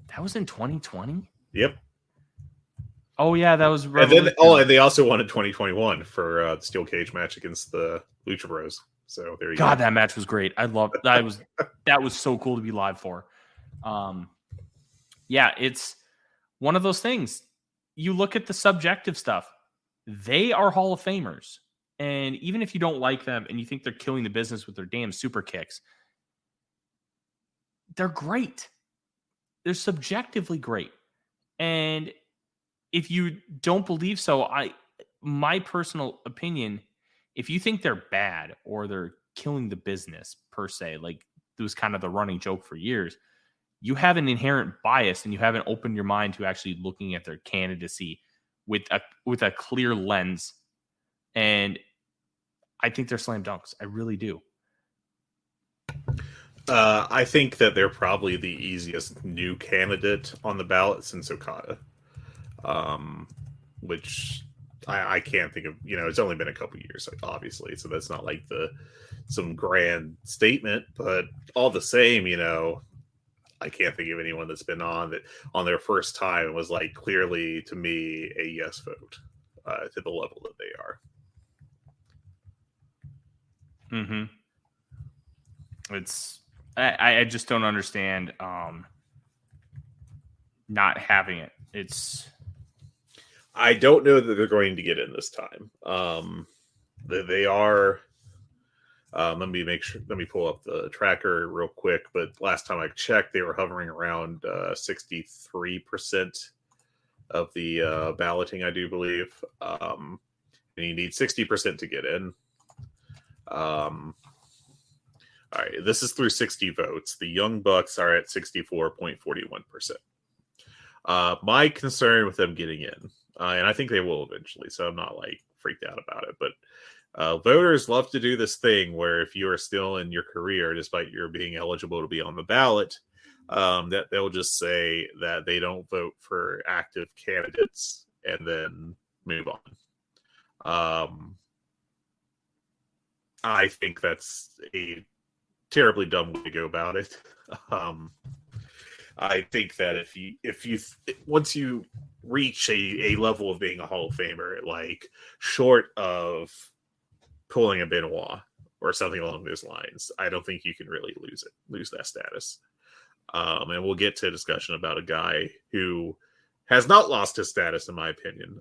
That was in 2020? Yep. Oh yeah, that was and they also won in 2021 for the steel cage match against the Lucha Bros. So there you go. God, that match was great. I loved that. That was so cool to be live for. Yeah, it's one of those things. You look at the subjective stuff. They are Hall of Famers. And even if you don't like them and you think they're killing the business with their damn super kicks, they're great. They're subjectively great. And if you don't believe so, my personal opinion, if you think they're bad or they're killing the business per se, like it was kind of the running joke for years, you have an inherent bias and you haven't opened your mind to actually looking at their candidacy with a clear lens. And I think they're slam dunks. I really do. I think that they're probably the easiest new candidate on the ballot since Okada. Which I can't think of, it's only been a couple years, obviously, so that's not like some grand statement, but all the same, I can't think of anyone that's been on their first time was like clearly to me a yes vote to the level that they are. Mm-hmm. I just don't understand not having it. I don't know that they're going to get in this time. They are. Let me pull up the tracker real quick. But last time I checked, they were hovering around 63% of the balloting, I do believe. And you need 60% to get in. All right, this is through 60 votes. The Young Bucks are at 64.41%. My concern with them getting in, and I think they will eventually, so I'm not like freaked out about it, but voters love to do this thing where if you are still in your career, despite your being eligible to be on the ballot, that they'll just say that they don't vote for active candidates and then move on. I think that's a terribly dumb way to go about it. I think that if you once you reach a level of being a Hall of Famer, like short of pulling a Benoit or something along those lines, I don't think you can really lose that status. And we'll get to a discussion about a guy who has not lost his status, in my opinion,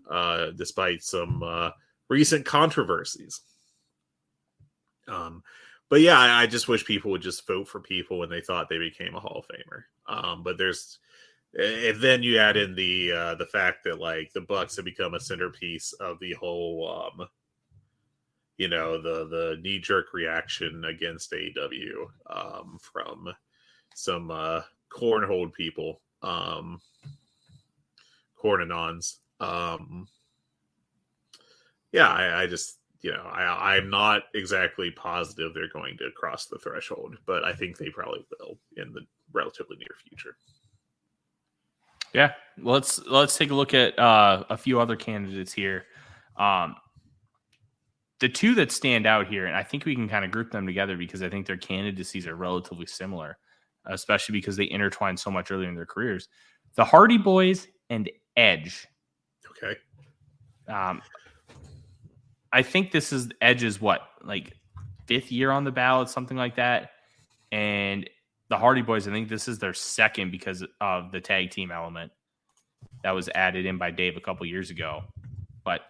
despite some recent controversies. But yeah, I just wish people would just vote for people when they thought they became a Hall of Famer. But and then you add in the fact that like the Bucks have become a centerpiece of the whole, the knee-jerk reaction against AEW from some cornhole people, corn-anons. I just. I'm not exactly positive they're going to cross the threshold, but I think they probably will in the relatively near future. Yeah, let's take a look at a few other candidates here. The two that stand out here, and I think we can kind of group them together because I think their candidacies are relatively similar, especially because they intertwine so much earlier in their careers. The Hardy Boys and Edge. Okay. I think this is Edge's like 5th year on the ballot, something like that. And the Hardy Boys, I think this is their second because of the tag team element that was added in by Dave a couple years ago. But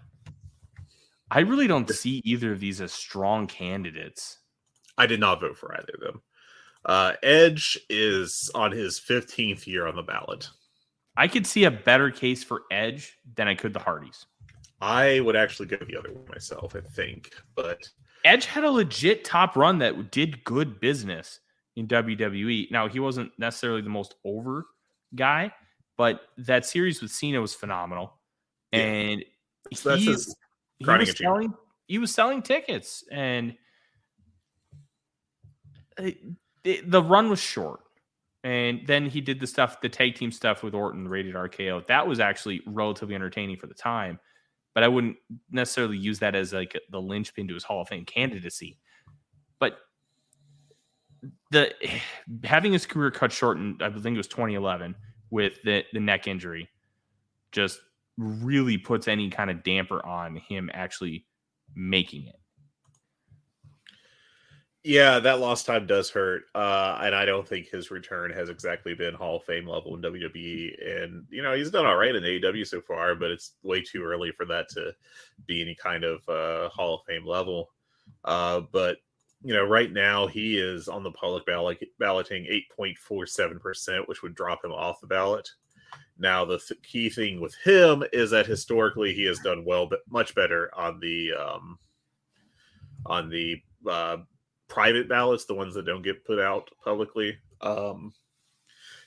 I really don't see either of these as strong candidates. I did not vote for either of them. Edge is on his 15th year on the ballot. I could see a better case for Edge than I could the Hardys. I would actually go the other way myself, I think. But Edge had a legit top run that did good business in WWE. Now, he wasn't necessarily the most over guy, but that series with Cena was phenomenal. Yeah. And he was selling tickets. And the run was short. And then he did the tag team stuff with Orton, Rated RKO. That was actually relatively entertaining for the time, but I wouldn't necessarily use that as like the linchpin to his Hall of Fame candidacy. But having his career cut short in, I think it was 2011 with the neck injury, just really puts any kind of damper on him actually making it. Yeah, that lost time does hurt. And I don't think his return has exactly been Hall of Fame level in WWE. And, he's done all right in AEW so far, but it's way too early for that to be any kind of Hall of Fame level. But, right now he is on the public balloting 8.47%, which would drop him off the ballot. Now, the key thing with him is that historically he has done well, but much better on the private ballots, the ones that don't get put out publicly.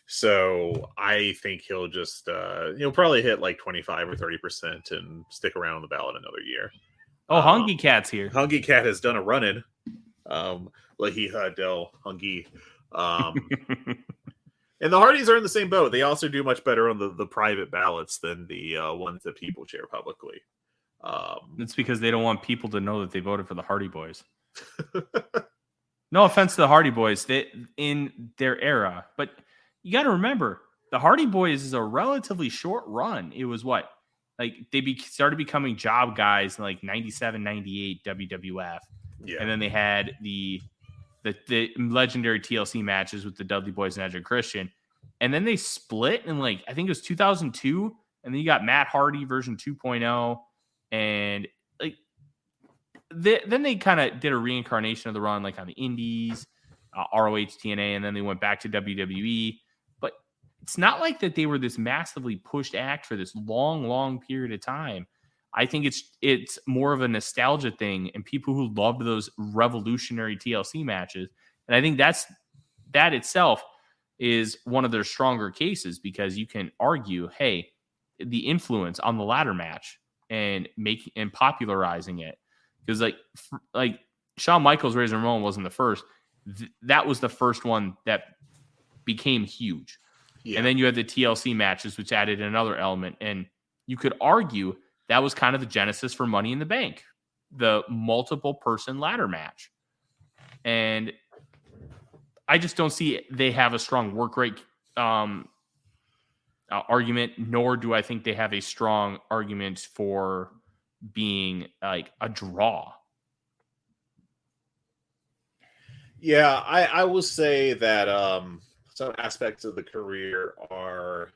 So I think he'll just he'll probably hit like 25 or 30% and stick around on the ballot another year. Hungee Cat's here. Hungee Cat has done a run-in. Lahiha Del Hungee. And the Hardys are in the same boat. They also do much better on the private ballots than the ones that people share publicly. It's because they don't want people to know that they voted for the Hardy Boys. No offense to the Hardy Boys, they in their era, but you got to remember the Hardy Boys is a relatively short run. It was what, like they started becoming job guys in like 97, 98 WWF, and then they had the legendary TLC matches with the Dudley Boys and Edge and Christian, and then they split in like I think it was 2002, and then you got Matt Hardy version 2.0, and like. Then they kind of did a reincarnation of the run, like on the Indies, ROH, TNA, and then they went back to WWE. But it's not like that they were this massively pushed act for this long period of time. I think it's more of a nostalgia thing, and people who loved those revolutionary TLC matches. And I think that itself is one of their stronger cases because you can argue, hey, the influence on the ladder match and popularizing it. Because like Shawn Michaels, Razor Ramon wasn't the first. That was the first one that became huge. Yeah. And then you had the TLC matches, which added another element. And you could argue that was kind of the genesis for Money in the Bank, the multiple person ladder match. And I just don't see they have a strong work rate argument, nor do I think they have a strong argument for being like a draw. Yeah, I will say that some aspects of the career are,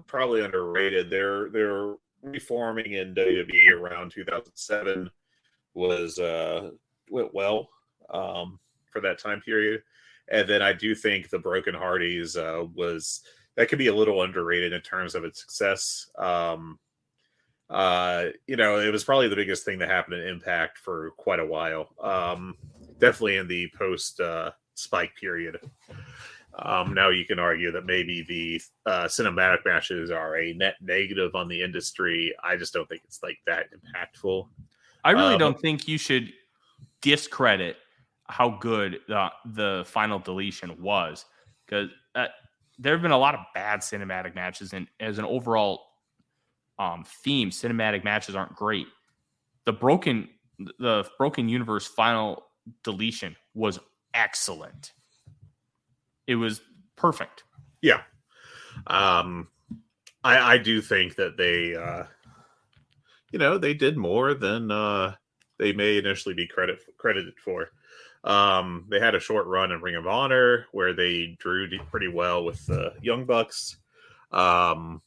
probably underrated. They're reforming in WWE around 2007 went well for that time period, and then I do think the Broken Hardys that could be a little underrated in terms of its success. It was probably the biggest thing that happened in Impact for quite a while. Definitely in the post Spike period. Now you can argue that maybe the cinematic matches are a net negative on the industry. I just don't think it's like that impactful. I really don't think you should discredit how good the Final Deletion was, because there have been a lot of bad cinematic matches, and as an overall theme, cinematic matches aren't great. The Broken Universe Final Deletion was excellent. It was perfect. Yeah. I do think that they they did more than they may initially be credited for. They had a short run in Ring of Honor where they drew pretty well with the Young Bucks. And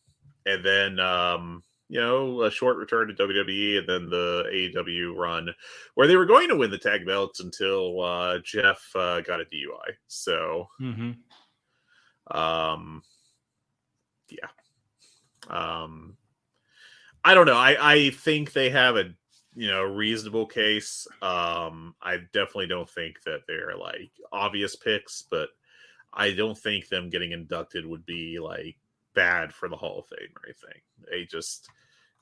then, a short return to WWE, and then the AEW run where they were going to win the tag belts until Jeff got a DUI. So, I don't know. I think they have a reasonable case. I definitely don't think that they're like obvious picks, but I don't think them getting inducted would be like bad for the Hall of Fame or anything. They just,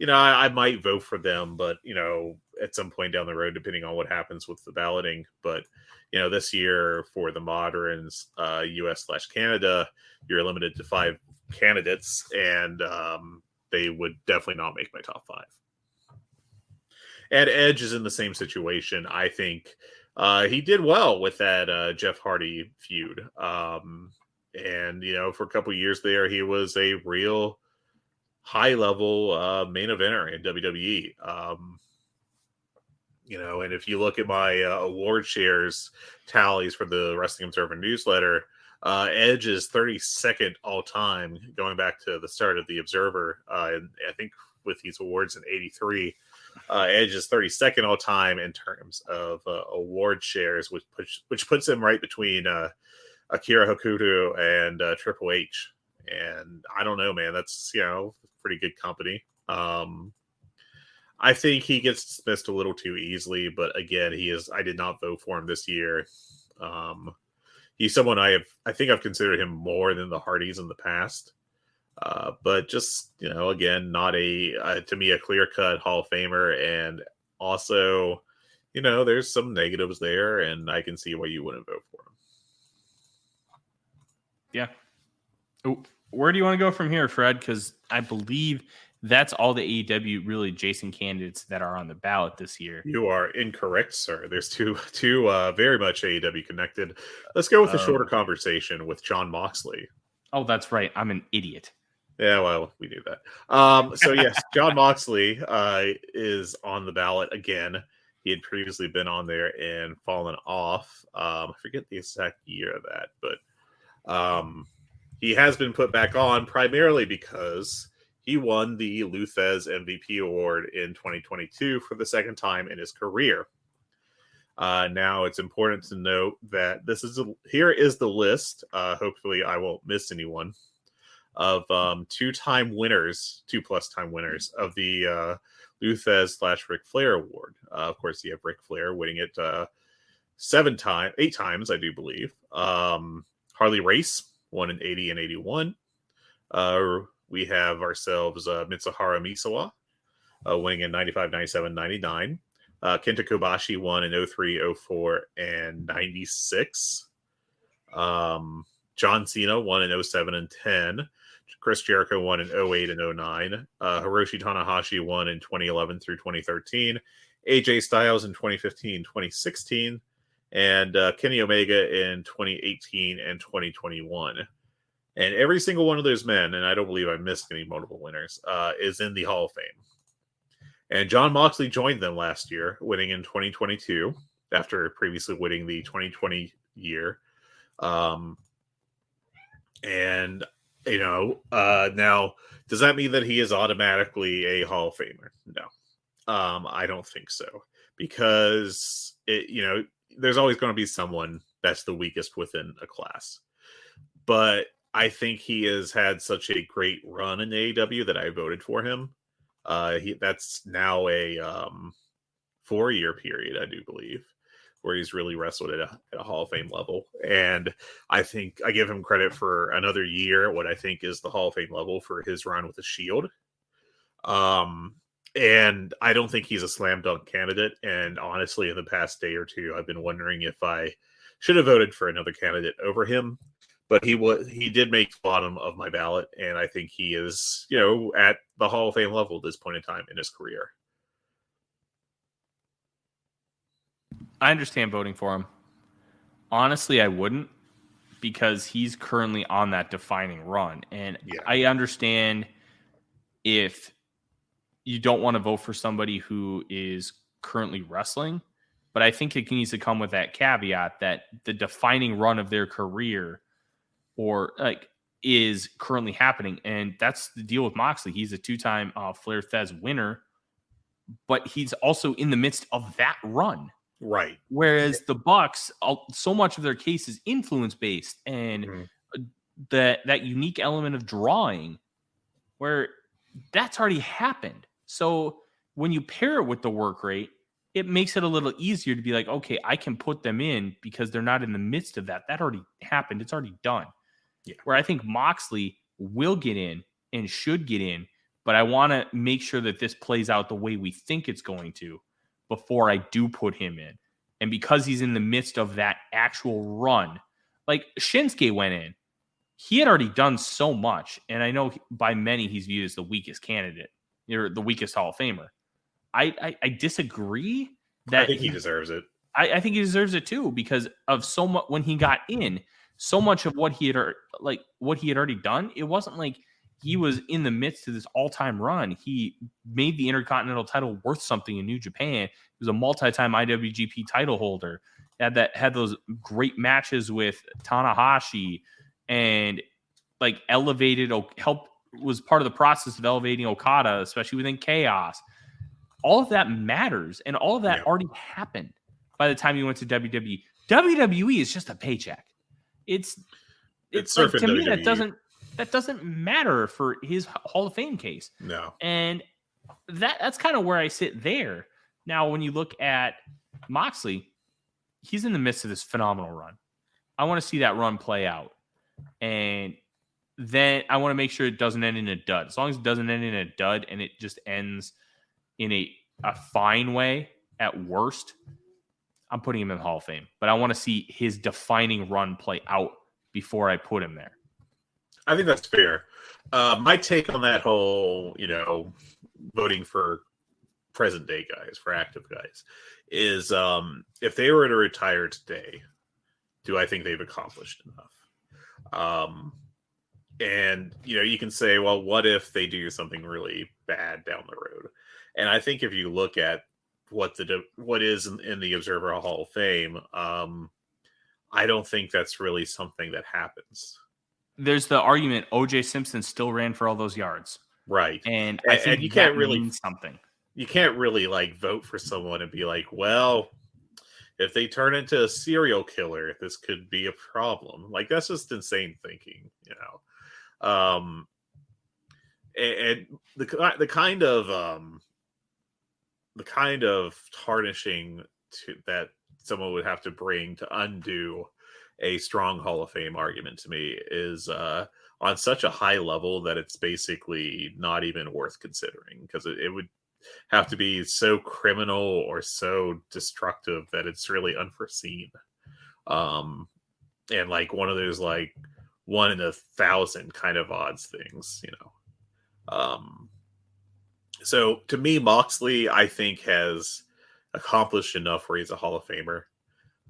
I might vote for them, but at some point down the road, depending on what happens with the balloting. But, this year for the moderns, US/Canada, you're limited to 5 candidates, and they would definitely not make my top 5. And Edge is in the same situation. I think he did well with that Jeff Hardy feud. And, for a couple years there, he was a real high-level main eventer in WWE. And if you look at my award shares tallies for the Wrestling Observer newsletter, Edge is 32nd all-time, going back to the start of the Observer. And I think with these awards in 83, Edge is 32nd all-time in terms of award shares, which puts him right between Akira Hokuto and Triple H. And I don't know, man. That's, pretty good company. I think he gets dismissed a little too easily, but again, I did not vote for him this year. He's someone I think I've considered him more than the Hardys in the past. But just, again, not to me, a clear-cut Hall of Famer. And also, there's some negatives there, and I can see why you wouldn't vote for him. Yeah. Where do you want to go from here, Fred? Because I believe that's all the AEW really adjacent candidates that are on the ballot this year. You are incorrect, sir. There's two very much AEW connected. Let's go with a shorter conversation with Jon Moxley. Oh, that's right. I'm an idiot. Yeah, well, we knew that. So yes, Jon Moxley is on the ballot again. He had previously been on there and fallen off. I forget the exact year of that, but he has been put back on primarily because he won the Luthez MVP award in 2022 for the second time in his career. Now, it's important to note that here is the list. Hopefully, I won't miss anyone of 2-time winners, 2+ time winners of the Luthez/Ric Flair award. Of course, you have Ric Flair winning it 8 times, I do believe. Harley Race won in 80 and 81. We have ourselves Mitsuharu Misawa winning in 95, 97, 99. Kenta Kobashi won in 03, 04, and 96. John Cena won in 07 and 10. Chris Jericho won in 08 and 09. Hiroshi Tanahashi won in 2011 through 2013. AJ Styles in 2015, 2016. And Kenny Omega in 2018 and 2021. And every single one of those men, and I don't believe I missed any multiple winners, is in the Hall of Fame. And Jon Moxley joined them last year, winning in 2022, after previously winning the 2020 year. Now, does that mean that he is automatically a Hall of Famer? No. I don't think so. Because, there's always going to be someone that's the weakest within a class. But I think he has had such a great run in AEW that I voted for him. That's now a 4-year period, I do believe, where he's really wrestled at a Hall of Fame level. And I think I give him credit for another year at what I think is the Hall of Fame level for his run with the Shield. And I don't think he's a slam dunk candidate. And honestly, in the past day or two, I've been wondering if I should have voted for another candidate over him. But he did make the bottom of my ballot, and I think he is, at the Hall of Fame level at this point in time in his career. I understand voting for him. Honestly, I wouldn't, because he's currently on that defining run. And yeah. I understand if you don't want to vote for somebody who is currently wrestling, but I think it needs to come with that caveat that the defining run of their career is currently happening. And that's the deal with Moxley. He's a 2-time Flair Thez winner, but he's also in the midst of that run. Right. Whereas the Bucks, so much of their case is influence based and that unique element of drawing where that's already happened. So when you pair it with the work rate, it makes it a little easier to be like, okay, I can put them in because they're not in the midst of that. That already happened. It's already done. Yeah. Where I think Moxley will get in and should get in, but I want to make sure that this plays out the way we think it's going to before I do put him in. And because he's in the midst of that actual run, like Shinsuke went in, he had already done so much. And I know by many he's viewed as the weakest candidate, or the weakest Hall of Famer. I disagree that I think he deserves it. I think he deserves it too, because of so much when he got in, so much of what he had already done. It wasn't like he was in the midst of this all-time run. He made the Intercontinental title worth something in New Japan. He was a multi-time IWGP title holder. Had those great matches with Tanahashi, and like was part of the process of elevating Okada, especially within Chaos. All of that matters, and all of that already happened by the time he went to WWE. WWE is just a paycheck. It's like, to me WWE. that doesn't matter for his Hall of Fame case. No. And that's kind of where I sit there. Now, when you look at Moxley, he's in the midst of this phenomenal run. I want to see that run play out. And then I want to make sure it doesn't end in a dud. As long as it doesn't end in a dud and it just ends in a fine way at worst, I'm putting him in the Hall of Fame. But I want to see his defining run play out before I put him there. I think that's fair. My take on that whole, voting for present day guys, for active guys, is if they were to retire today, do I think they've accomplished enough? And, you can say, well, what if they do something really bad down the road? And I think if you look at what is in the Observer Hall of Fame, I don't think that's really something that happens. There's the argument O.J. Simpson still ran for all those yards. Right. And I think you can't really means something. You can't really vote for someone and be like, well, if they turn into a serial killer, this could be a problem. Like, that's just insane thinking, and the kind of tarnishing that someone would have to bring to undo a strong Hall of Fame argument to me is on such a high level that it's basically not even worth considering, because it would have to be so criminal or so destructive that it's really unforeseen. And like one of those 1 in 1,000 kind of odds things, So to me, Moxley, I think, has accomplished enough where he's a Hall of Famer.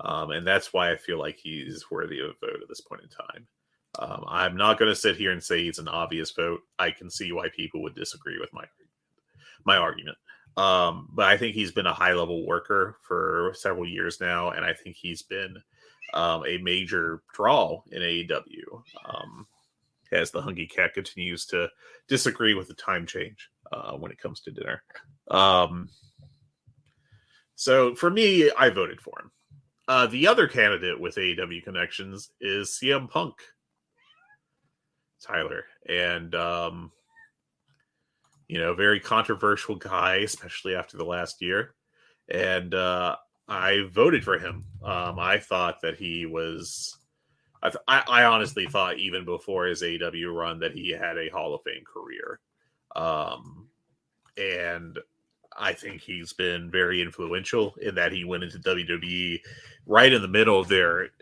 And that's why I feel like he's worthy of a vote at this point in time. I'm not going to sit here and say he's an obvious vote. I can see why people would disagree with my argument. But I think he's been a high-level worker for several years now, and I think he's been a major draw in AEW as the Hungee Cat continues to disagree with the time change when it comes to dinner. So for me, I voted for him. The other candidate with AEW connections is CM Punk, Tyler. And, very controversial guy, especially after the last year. And I voted for him. I thought that he was... I honestly thought even before his AEW run that he had a Hall of Fame career. And I think he's been very influential in that he went into WWE right in the middle of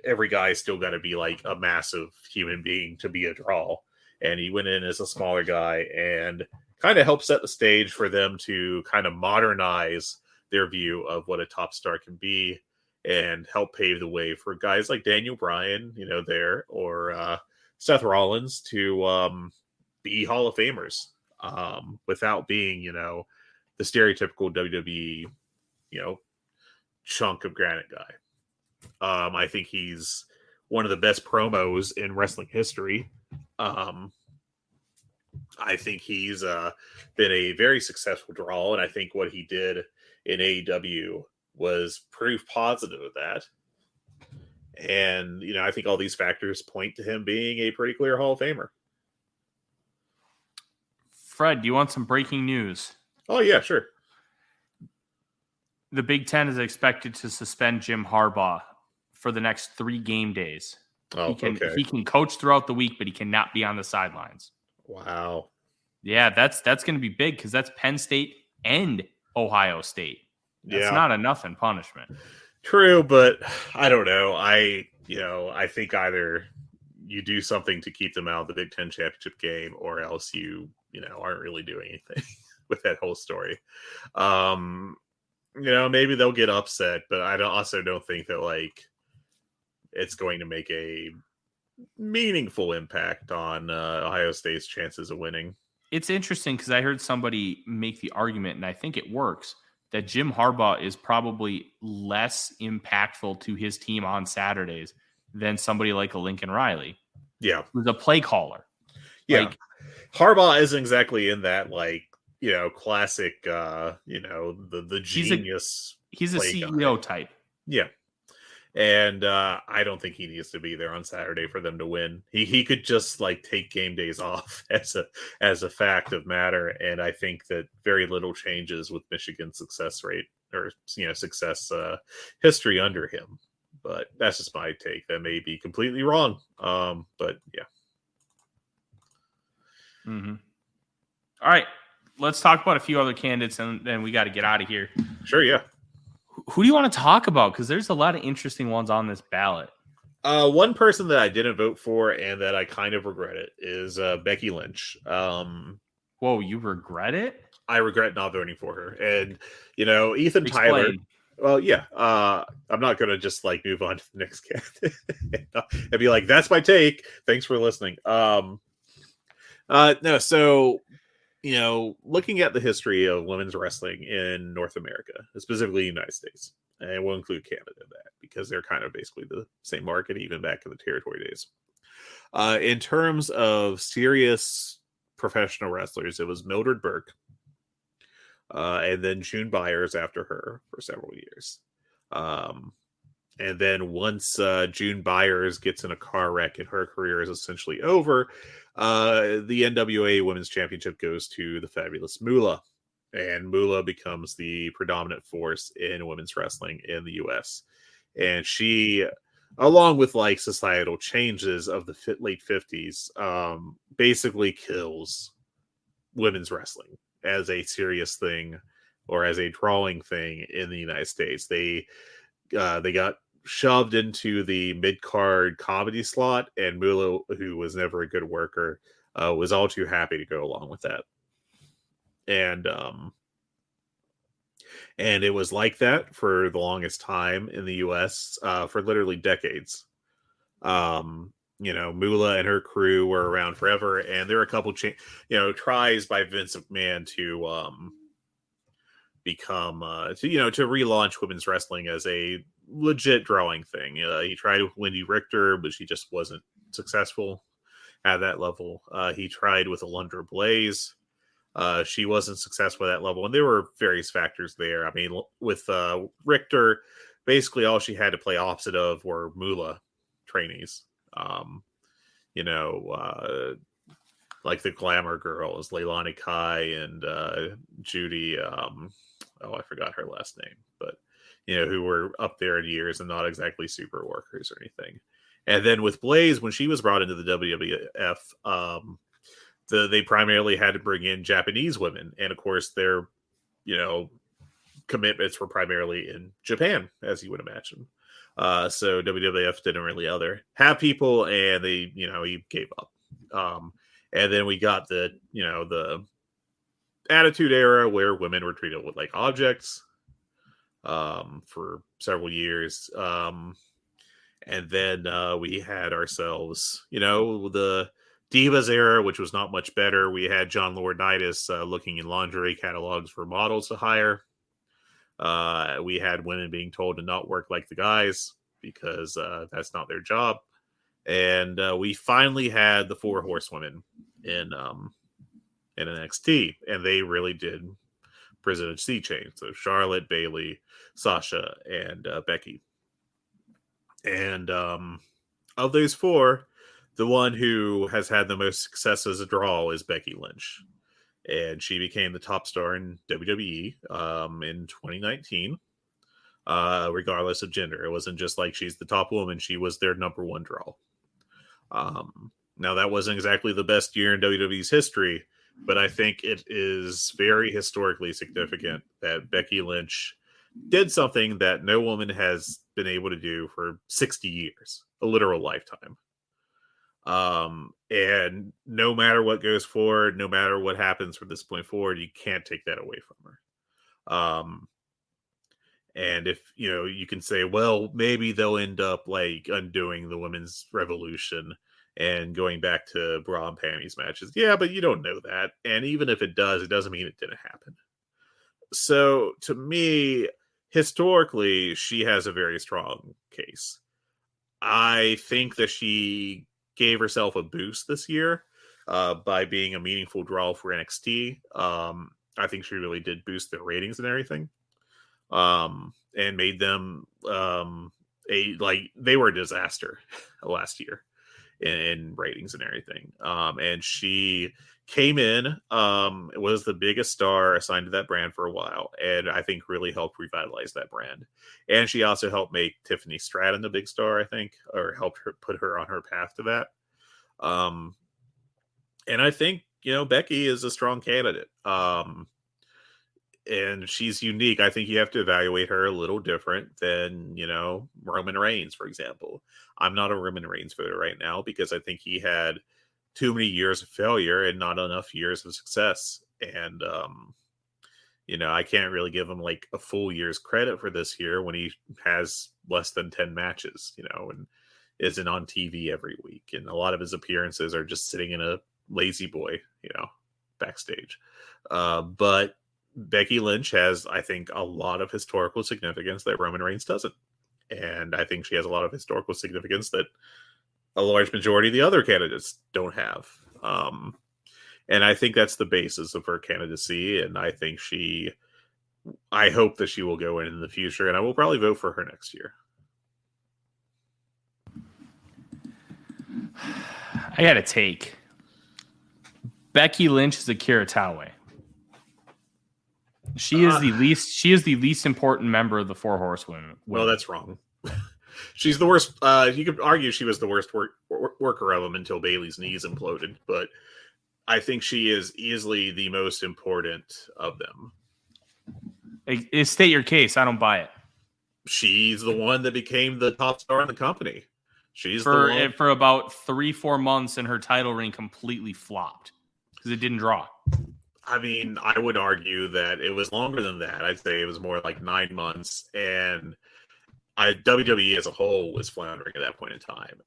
every guy's still got to be like a massive human being to be a draw. And he went in as a smaller guy and kind of helped set the stage for them to kind of modernize their view of what a top star can be and help pave the way for guys like Daniel Bryan, or Seth Rollins to be Hall of Famers without being, the stereotypical WWE, chunk of granite guy. I think he's one of the best promos in wrestling history. I think he's been a very successful draw, and I think what he did in AEW was proof positive of that. And, I think all these factors point to him being a pretty clear Hall of Famer. Fred, do you want some breaking news? Oh, yeah, sure. The Big Ten is expected to suspend Jim Harbaugh for the next 3 game days. Oh, He can coach throughout the week, but he cannot be on the sidelines. Wow. Yeah, that's going to be big because that's Penn State and Ohio State. That's Yeah, not enough in punishment. true, but I don't know. I think either you do something to keep them out of the Big Ten championship game, or else you aren't really doing anything with that whole story. Maybe they'll get upset, but also don't think that like it's going to make a meaningful impact on Ohio State's chances of winning. It's interesting because I heard somebody make the argument, and I think it works, that Jim Harbaugh is probably less impactful to his team on Saturdays than somebody like a Lincoln Riley. Yeah. Who's a play caller. Yeah. Like, Harbaugh isn't exactly in that, like, classic, the genius. He's a CEO type. Yeah. And I don't think he needs to be there on Saturday for them to win. He could just like take game days off as a fact of matter. And I think that very little changes with Michigan's success rate or success history under him. But that's just my take. That may be completely wrong. But yeah. Mm-hmm. All right, let's talk about a few other candidates, and then we got to get out of here. Sure, yeah. Who do you want to talk about? Because there's a lot of interesting ones on this ballot. One person that I didn't vote for and that I kind of regret it is Becky Lynch. Whoa, you regret it? I regret not voting for her. And, Ethan Tyler. Well, yeah. I'm not going to just like move on to the next candidate and be like, that's my take. Thanks for listening. No, so, looking at the history of women's wrestling in North America, specifically the United States, and we'll include Canada in that because they're kind of basically the same market, even back in the territory days. In terms of serious professional wrestlers, it was Mildred Burke, and then June Byers after her for several years. And then once June Byers gets in a car wreck and her career is essentially over, the NWA Women's Championship goes to the fabulous Moolah. And Moolah becomes the predominant force in women's wrestling in the U.S. And she, along with like societal changes of the late 50s, basically kills women's wrestling as a serious thing or as a drawing thing in the United States. They got shoved into the mid-card comedy slot, and Moolah, who was never a good worker, was all too happy to go along with that. And it was like that for the longest time in the U.S. For literally decades. Moolah and her crew were around forever, and there were a couple tries by Vince McMahon to become to relaunch women's wrestling as a legit drawing thing. He tried with Wendy Richter, but she just wasn't successful at that level. He tried with Alundra Blaze. She wasn't successful at that level, and there were various factors there. I mean, with Richter, basically all she had to play opposite of were Moolah trainees. Like the glamour girls, Leilani Kai and Judy. I forgot her last name, but who were up there in years and not exactly super workers or anything. And then with Blaze, when she was brought into the WWF, they primarily had to bring in Japanese women, and of course their commitments were primarily in Japan, as you would imagine. So WWF didn't really have people, and they he gave up. And then we got the Attitude Era, where women were treated like objects for several years. And then we had ourselves, the Divas Era, which was not much better. We had John Laurinaitis looking in lingerie catalogs for models to hire. We had women being told to not work like the guys because that's not their job. And we finally had the Four Horsewomen in NXT, and they really did present a sea change. So Charlotte, Bayley, Sasha, and Becky. And of those four, the one who has had the most success as a draw is Becky Lynch. And she became the top star in WWE in 2019, regardless of gender. It wasn't just like she's the top woman. She was their number one draw. Now, that wasn't exactly the best year in WWE's history, but I think it is very historically significant that Becky Lynch did something that no woman has been able to do for 60 years, a literal lifetime. And no matter what goes forward, no matter what happens from this point forward, you can't take that away from her. And if, you can say, well, maybe they'll end up like undoing the women's revolution and going back to bra and panties matches. Yeah, but you don't know that. And even if it does, it doesn't mean it didn't happen. So to me, historically, she has a very strong case. I think that she gave herself a boost this year by being a meaningful draw for NXT. I think she really did boost their ratings and everything. And made them they were a disaster last year in ratings and everything. And she came in, was the biggest star assigned to that brand for a while, and I think really helped revitalize that brand. And she also helped make Tiffany Stratton a big star, I think, or helped her put her on her path to that. And I think, Becky is a strong candidate. And she's unique. I think you have to evaluate her a little different than, Roman Reigns, for example. I'm not a Roman Reigns voter right now because I think he had too many years of failure and not enough years of success. And, I can't really give him like a full year's credit for this year when he has less than 10 matches, and isn't on TV every week. And a lot of his appearances are just sitting in a lazy boy, backstage. But Becky Lynch has, I think, a lot of historical significance that Roman Reigns doesn't. And I think she has a lot of historical significance that a large majority of the other candidates don't have. And I think that's the basis of her candidacy. And I think I hope that she will go in the future, and I will probably vote for her next year. I got a take. Becky Lynch is Akira Taue. She is the least important member of the Four Horsewomen. Well, that's wrong. She's the worst. You could argue she was the worst worker of them until Bayley's knees imploded, but I think she is easily the most important of them. State your case. I don't buy it. She's the one that became the top star in the company. She's for about 3-4 months, and her title reign completely flopped because it didn't draw. I mean, I would argue that it was longer than that. I'd say it was more like 9 months, and WWE as a whole was floundering at that point in time.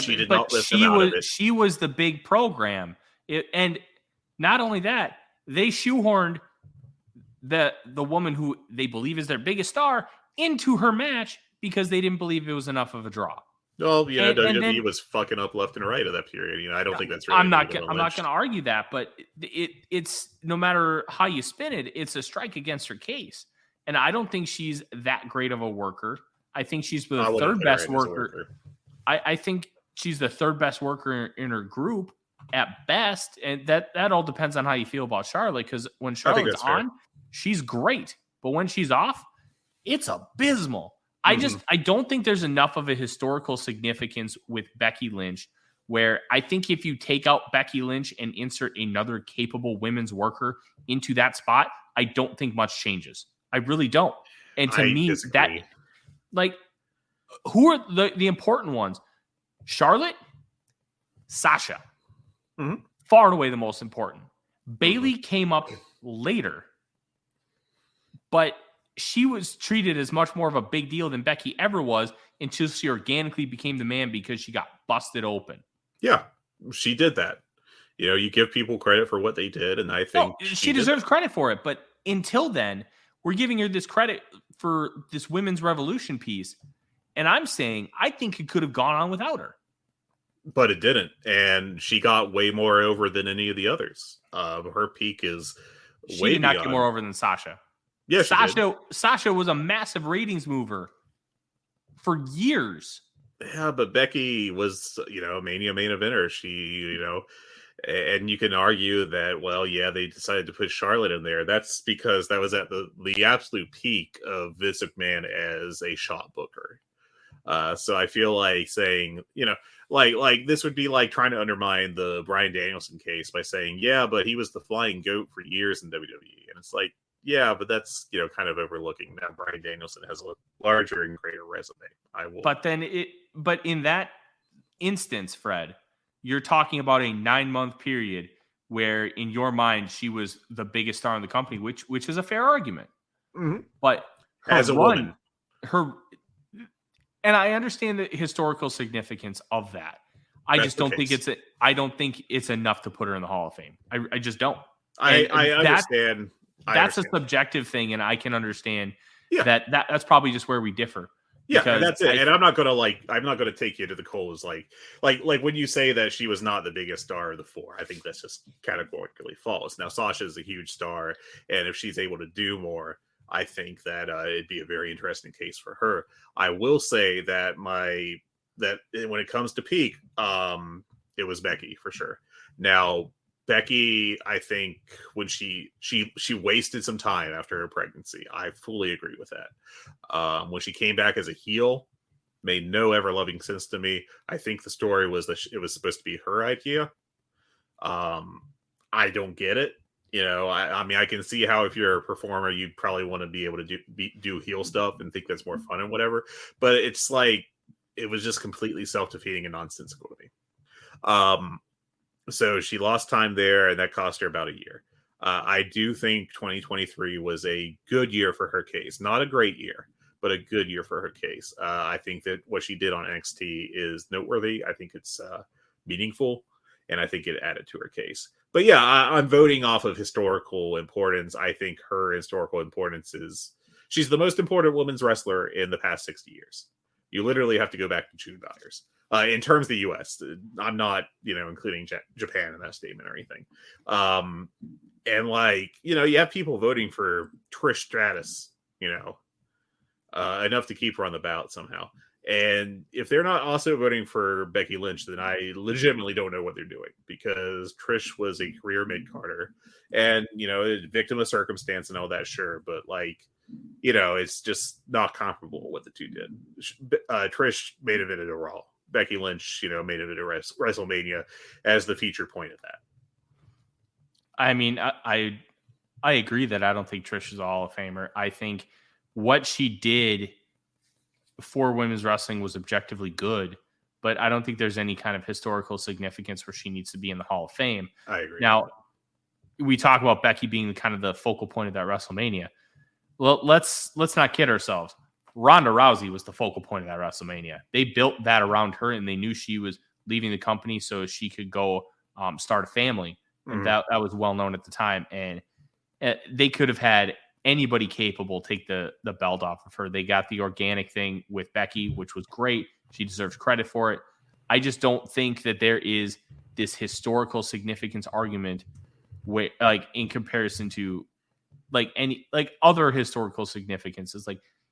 She did not lift them out of it. She was the big program, and not only that, they shoehorned the woman who they believe is their biggest star into her match because they didn't believe it was enough of a draw. Well, WWE was fucking up left and right at that period. I don't think that's really. I'm not going to argue that, but it's no matter how you spin it, it's a strike against her case, and I don't think she's that great of a worker. I think she's the third best worker. I think she's the third best worker in her group at best, and that all depends on how you feel about Charlotte. Because when Charlotte's on, she's great, but when she's off, it's abysmal. I don't think there's enough of a historical significance with Becky Lynch where I think if you take out Becky Lynch and insert another capable women's worker into that spot, I don't think much changes. I really don't. And to me, disagree. Who are the important ones? Charlotte, Sasha. Mm-hmm. Far and away the most important. Bayley came up later, but she was treated as much more of a big deal than Becky ever was until she organically became the man because she got busted open. Yeah, she did that. You give people credit for what they did, and I think she deserves credit for it. But until then, we're giving her this credit for this women's revolution piece. And I'm saying I think it could have gone on without her. But it didn't. And she got way more over than any of the others. Her peak is she did not get more over than Sasha. Yeah, Sasha was a massive ratings mover for years. Yeah, but Becky was, a Mania main eventer. She, and you can argue that, well, yeah, they decided to put Charlotte in there. That's because that was at the absolute peak of Vince McMahon as a shot booker. So I feel like saying, like this would be like trying to undermine the Bryan Danielson case by saying, yeah, but he was the flying goat for years in WWE. And it's like, yeah, but that's kind of overlooking that Bryan Danielson has a larger and greater resume. But in that instance, Fred, you're talking about a 9-month period where, in your mind, she was the biggest star in the company, which is a fair argument. Mm-hmm. But her as a run, woman, and I understand the historical significance of that. I That's just don't the think case. I don't think it's enough to put her in the Hall of Fame. I just don't. I understand. That's a subjective thing, and I can understand Yeah. that's probably just where we differ. Yeah, and that's it. And I'm not gonna take you to the coals like when you say that she was not the biggest star of the four. I think that's just categorically false. Now Sasha is a huge star, and if she's able to do more, I think that it'd be a very interesting case for her. I will say that when it comes to peak, it was Becky for sure. Now Becky, I think when she wasted some time after her pregnancy. I fully agree with that. When she came back as a heel, made no ever loving sense to me. I think the story was that it was supposed to be her idea. I don't get it. I mean, I can see how if you're a performer, you'd probably want to be able to do heel stuff and think that's more fun and whatever. But it's like it was just completely self-defeating and nonsensical to me. So she lost time there, and that cost her about a year. I do think 2023 was a good year for her case. Not a great year, but a good year for her case. I think that what she did on NXT is noteworthy. I think it's meaningful, and I think it added to her case. But yeah, I'm voting off of historical importance. I think her historical importance is she's the most important women's wrestler in the past 60 years. You literally have to go back to June Byers. In terms of the U.S., I'm not, including Japan in that statement or anything. And you have people voting for Trish Stratus, enough to keep her on the ballot somehow. And if they're not also voting for Becky Lynch, then I legitimately don't know what they're doing, because Trish was a career mid-carder and, victim of circumstance and all that, sure. But it's just not comparable what the two did. Trish made of it at a Raw. Becky Lynch, made it at WrestleMania as the feature point of that. I mean, I agree that I don't think Trish is a Hall of Famer. I think what she did for women's wrestling was objectively good, but I don't think there's any kind of historical significance where she needs to be in the Hall of Fame. I agree. Now, we talk about Becky being kind of the focal point of that WrestleMania. Well, let's not kid ourselves. Ronda Rousey was the focal point of that WrestleMania. They built that around her, and they knew she was leaving the company so she could go start a family. And that was well known at the time. And they could have had anybody capable take the belt off of her. They got the organic thing with Becky, which was great. She deserves credit for it. I just don't think that there is this historical significance argument where, in comparison to any other historical significances.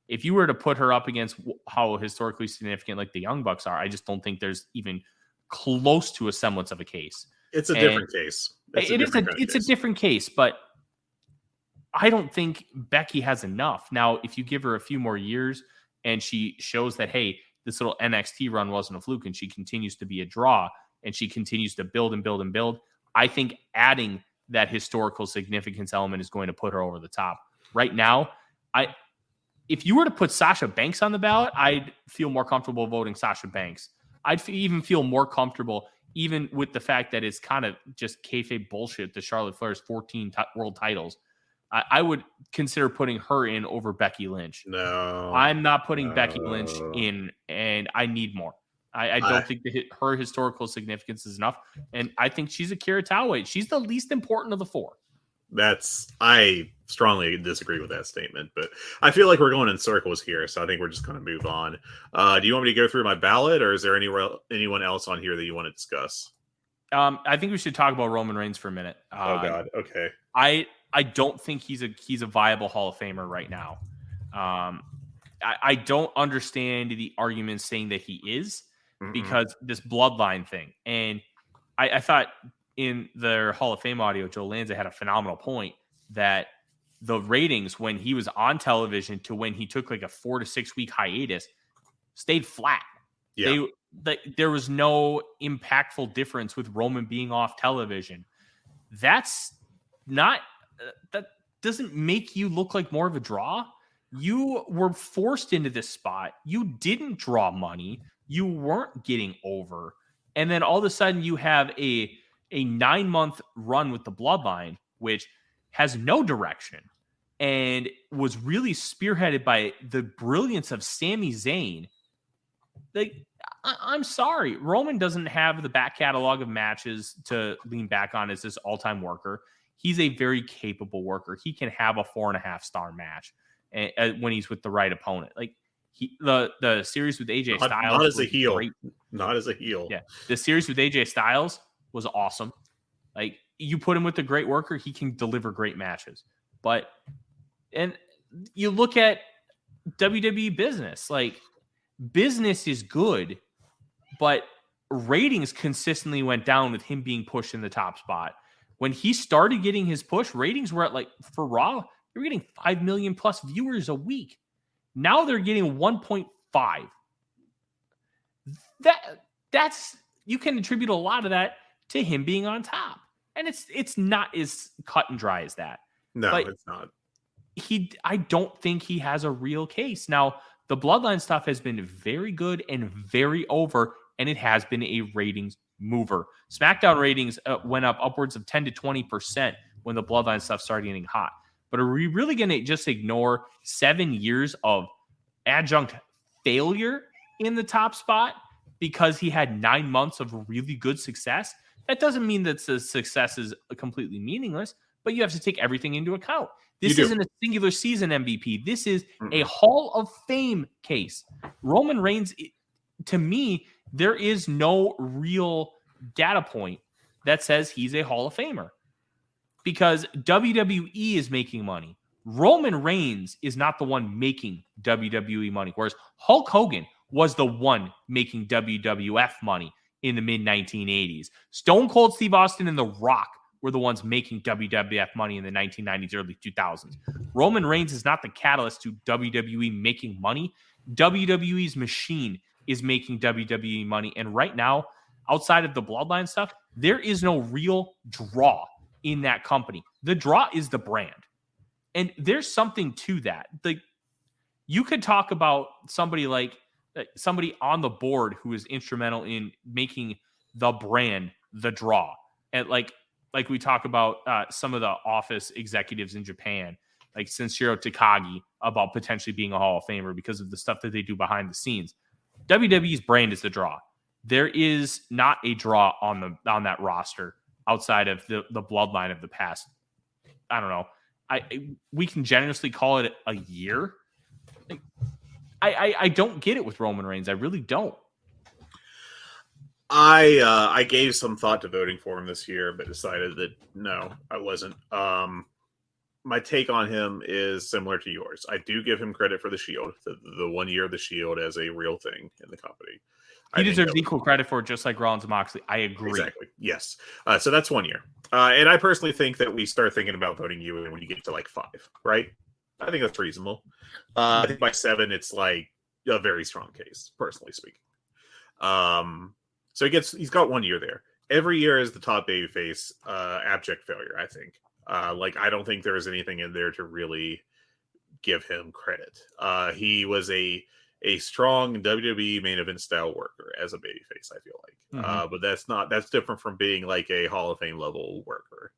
If you were to put her up against how historically significant the Young Bucks are, I just don't think there's even close to a semblance of a case. It's a different case. It's a different case, but I don't think Becky has enough. Now, if you give her a few more years and she shows that, hey, this little NXT run wasn't a fluke and she continues to be a draw and she continues to build and build and build, I think adding that historical significance element is going to put her over the top. Right now, if you were to put Sasha Banks on the ballot, I'd feel more comfortable voting Sasha Banks. I'd even feel more comfortable, even with the fact that it's kind of just kayfabe bullshit, the Charlotte Flair's 14 world titles. I would consider putting her in over Becky Lynch. No. I'm not putting Becky Lynch in, and I need more. I don't think her historical significance is enough, and I think she's a Kira Toway. She's the least important of the four. I strongly disagree with that statement, but I feel like we're going in circles here, so I think we're just going to move on. Do you want me to go through my ballot, or is there anyone else on here that you want to discuss? I think we should talk about Roman Reigns for a minute. Oh God, okay. I don't think he's a viable Hall of Famer right now. I don't understand the argument saying that he is, because this bloodline thing. And I thought in their Hall of Fame audio, Joe Lanza had a phenomenal point that the ratings when he was on television to when he took a 4 to 6 week hiatus stayed flat. Yeah. There was no impactful difference with Roman being off television. That's not doesn't make you look like more of a draw. You were forced into this spot. You didn't draw money. You weren't getting over. And then all of a sudden you have a 9-month run with the Bloodline, which has no direction and was really spearheaded by the brilliance of Sami Zayn. Like, I'm sorry, Roman doesn't have the back catalog of matches to lean back on as this all-time worker. He's a very capable worker. He can have a 4.5-star match when he's with the right opponent. Like, the series with AJ Styles, not as a heel, great. Not as a heel. Yeah, the series with AJ Styles was awesome. Like, you put him with a great worker, he can deliver great matches. But, and you look at WWE business, like, business is good, but ratings consistently went down with him being pushed in the top spot. When he started getting his push, ratings were at, like, for Raw, they were getting 5 million plus viewers a week. Now they're getting 1.5. That's you can attribute a lot of that to him being on top. And it's not as cut and dry as that. No, but it's not. I don't think he has a real case. Now, the Bloodline stuff has been very good and very over, and it has been a ratings mover. SmackDown ratings went up upwards of 10 to 20% when the Bloodline stuff started getting hot. But are we really going to just ignore 7 years of adjunct failure in the top spot because he had 9 months of really good success? That doesn't mean that the success is completely meaningless, but you have to take everything into account. This isn't a singular season MVP. This is a Hall of Fame case. Roman Reigns, to me, there is no real data point that says he's a Hall of Famer because WWE is making money. Roman Reigns is not the one making WWE money, whereas Hulk Hogan was the one making WWF money in the mid-1980s. Stone Cold Steve Austin and The Rock were the ones making WWF money in the 1990s, early 2000s. Roman Reigns is not the catalyst to WWE making money. WWE's machine is making WWE money. And right now, outside of the Bloodline stuff, there is no real draw in that company. The draw is the brand. And there's something to that. Like, you could talk about somebody like somebody on the board who is instrumental in making the brand the draw. And like we talk about some of the office executives in Japan, like Shinjiro Takagi, about potentially being a Hall of Famer because of the stuff that they do behind the scenes. WWE's brand is the draw. There is not a draw on that roster outside of the Bloodline of the past. I don't know. We can generously call it a year. I don't get it with Roman Reigns. I really don't. I gave some thought to voting for him this year, but decided that no, I wasn't. My take on him is similar to yours. I do give him credit for the Shield, the 1 year of the Shield as a real thing in the company. He deserves equal credit for it, just like Rollins and Moxley. I agree. Exactly. Yes. So that's 1 year. And I personally think that we start thinking about voting you in when you get to like 5, right? I think that's reasonable. I think by 7, it's like a very strong case, personally speaking. So he's got 1 year there. Every year is the top babyface, abject failure, I think. I don't think there is anything in there to really give him credit. He was a strong WWE main event style worker as a babyface, I feel like. But that's different from being like a Hall of Fame level worker.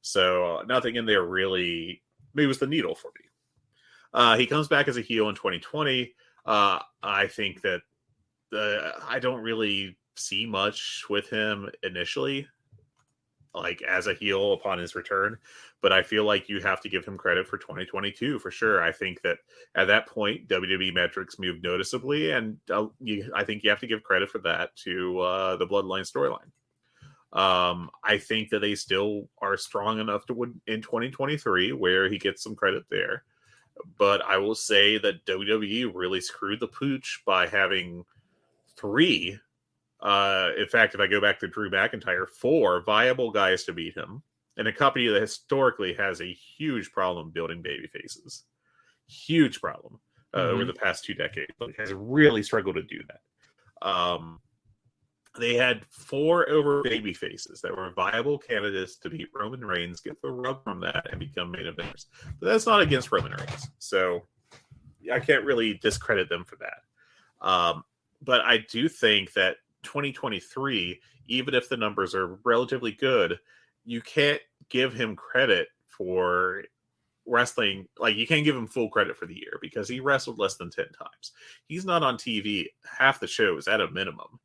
So nothing in there really moves the needle for me. He comes back as a heel in 2020. I think that I don't really see much with him initially, like as a heel upon his return, but I feel like you have to give him credit for 2022 for sure. I think that at that point, WWE metrics moved noticeably, and I think you have to give credit for that to the Bloodline storyline. I think that they still are strong enough to win in 2023, where he gets some credit there. But I will say that WWE really screwed the pooch by having 3. In fact, if I go back to Drew McIntyre, 4 viable guys to beat him in a company that historically has a huge problem building baby faces. Huge problem over the past 2 decades. It has really struggled to do that. They had 4 over baby faces that were viable candidates to beat Roman Reigns, get the rub from that, and become main eventers. But that's not against Roman Reigns, so I can't really discredit them for that. But I do think that 2023, even if the numbers are relatively good, you can't give him credit for wrestling. Like, you can't give him full credit for the year because he wrestled less than 10 times. He's not on TV half the shows at a minimum.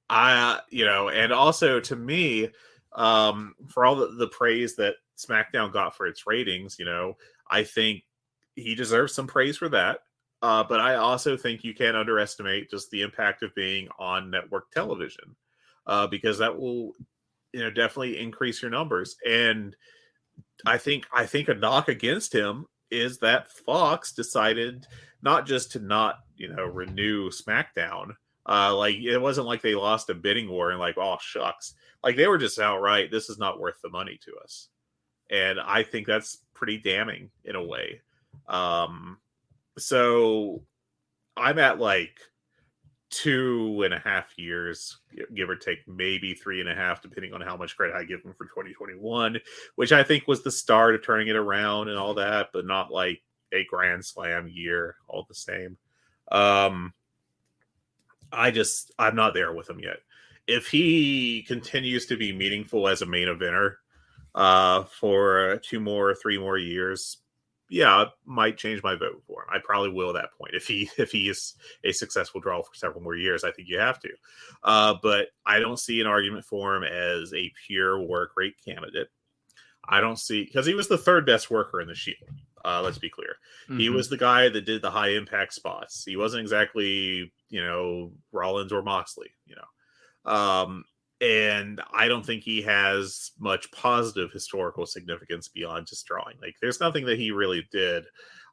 And also to me, for all the praise that SmackDown got for its ratings, I think he deserves some praise for that. But I also think you can't underestimate just the impact of being on network television, because that will, definitely increase your numbers. And I think a knock against him is that Fox decided not just to not, renew SmackDown. It wasn't like they lost a bidding war and oh shucks. Like, they were just outright, this is not worth the money to us. And I think that's pretty damning in a way. So I'm at 2.5 years, give or take, maybe 3.5, depending on how much credit I give him for 2021, which I think was the start of turning it around and all that, but not a Grand Slam year all the same. I'm not there with him yet. If he continues to be meaningful as a main eventer for 3 more years, yeah, I might change my vote for him. I probably will at that point. If he is a successful draw for several more years, I think you have to. But I don't see an argument for him as a pure work rate candidate. I don't see, because he was the 3rd best worker in the Shield. Let's be clear. Mm-hmm. He was the guy that did the high impact spots. He wasn't exactly, Rollins or Moxley, and I don't think he has much positive historical significance beyond just drawing. There's nothing that he really did,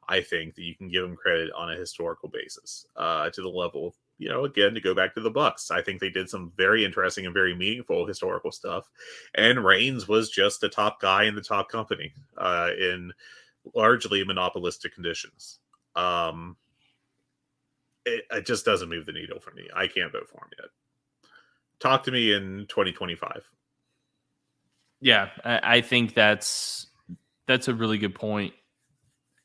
I think, that you can give him credit on a historical basis, to the level, again, to go back to the Bucks. I think they did some very interesting and very meaningful historical stuff. And Reigns was just a top guy in the top company, in largely monopolistic conditions. It just doesn't move the needle for me. I can't vote for him yet. Talk to me in 2025. Yeah, I think that's a really good point.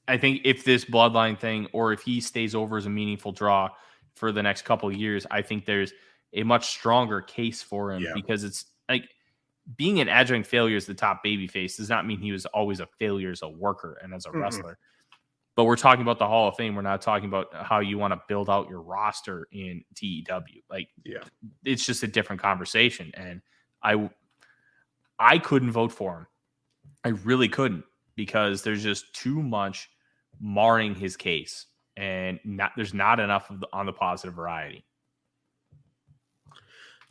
I think if this bloodline thing, or if he stays over as a meaningful draw for the next couple of years, I think there's a much stronger case for him, because it's being an adjunct failure as the top babyface does not mean he was always a failure as a worker and as a wrestler. But we're talking about the Hall of Fame. We're not talking about how you want to build out your roster in TEW. It's just a different conversation. And I couldn't vote for him. I really couldn't, because there's just too much marring his case, and there's not enough on the positive variety.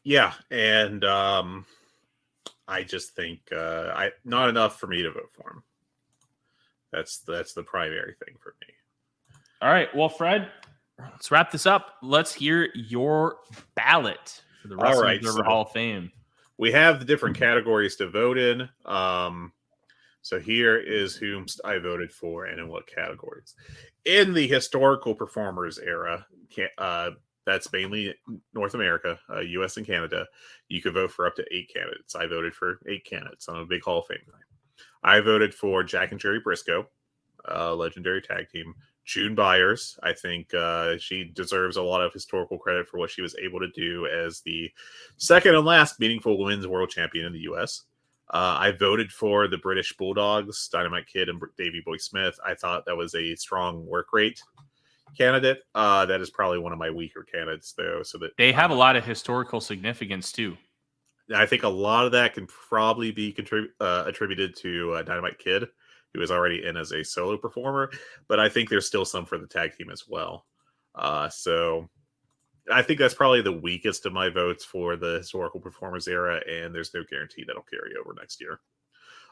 Yeah, and I just think not enough for me to vote for him. That's the primary thing for me. All right, well, Fred, let's wrap this up. Let's hear your ballot for the Wrestling Observer Hall of Fame. We have the different categories to vote in. So here is whom I voted for and in what categories. In the historical performers era, that's mainly North America, US and Canada, you could vote for up to 8 candidates. I voted for 8 candidates. I'm a big Hall of Fame guy. I voted for Jack and Jerry Briscoe, legendary tag team. June Byers, I think she deserves a lot of historical credit for what she was able to do as the second and last meaningful women's world champion in the U.S. I voted for the British Bulldogs, Dynamite Kid and Davey Boy Smith. I thought that was a strong work rate candidate. That is probably one of my weaker candidates, though. So that they have a lot of historical significance, too. I think a lot of that can probably be attributed to Dynamite Kid, who is already in as a solo performer, but I think there's still some for the tag team as well. So I think that's probably the weakest of my votes for the historical performers era, and there's no guarantee that'll carry over next year.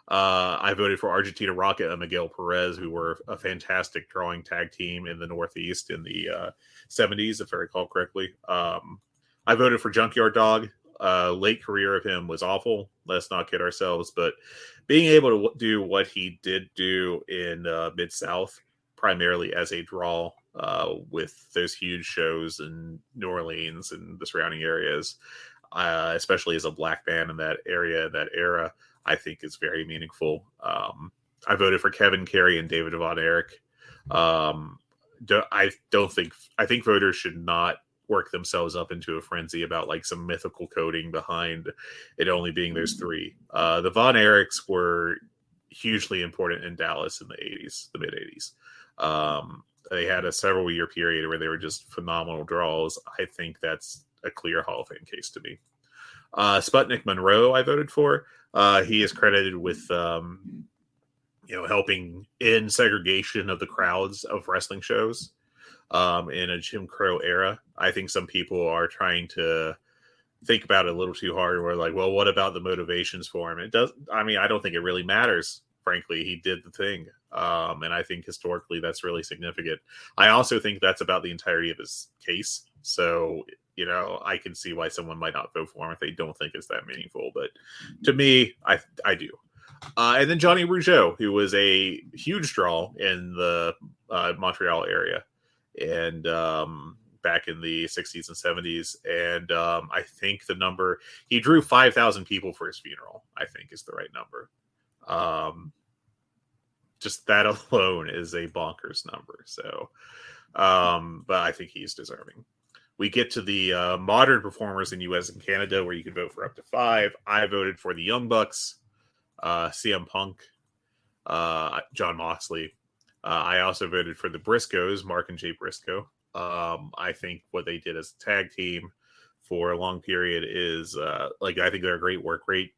I voted for Argentina Rocket and Miguel Perez, who were a fantastic drawing tag team in the Northeast in the 70s, if I recall correctly. I voted for Junkyard Dog. Late career of him was awful. Let's not kid ourselves, but being able to do what he did do in Mid-South, primarily as a draw with those huge shows in New Orleans and the surrounding areas, especially as a black band in that area, that era, I think is very meaningful. I voted for Kevin Carey and David Von Erich. I think voters should not work themselves up into a frenzy about like some mythical coding behind it only being there's three. The Von Erichs were hugely important in Dallas in the 80s, the mid 80s. They had a several year period where they were just phenomenal draws. I think that's a clear Hall of Fame case to me. Sputnik Monroe, I voted for. He is credited with, helping end segregation of the crowds of wrestling shows in a Jim Crow era. I think some people are trying to think about it a little too hard. We're like, well, what about the motivations for him? I don't think it really matters. Frankly, he did the thing. And I think historically that's really significant. I also think that's about the entirety of his case. So, I can see why someone might not vote for him if they don't think it's that meaningful. But to me, I do. And then Johnny Rougeau, who was a huge draw in the Montreal area and back in the 60s and 70s. And I think the number, he drew 5,000 people for his funeral, I think is the right number. Just that alone is a bonkers number. So, but I think he's deserving. We get to the modern performers in US and Canada where you can vote for up to 5. I voted for the Young Bucks, CM Punk, John Moxley. I also voted for the Briscoes, Mark and Jay Briscoe. I think what they did as a tag team for a long period is I think they're a great work rate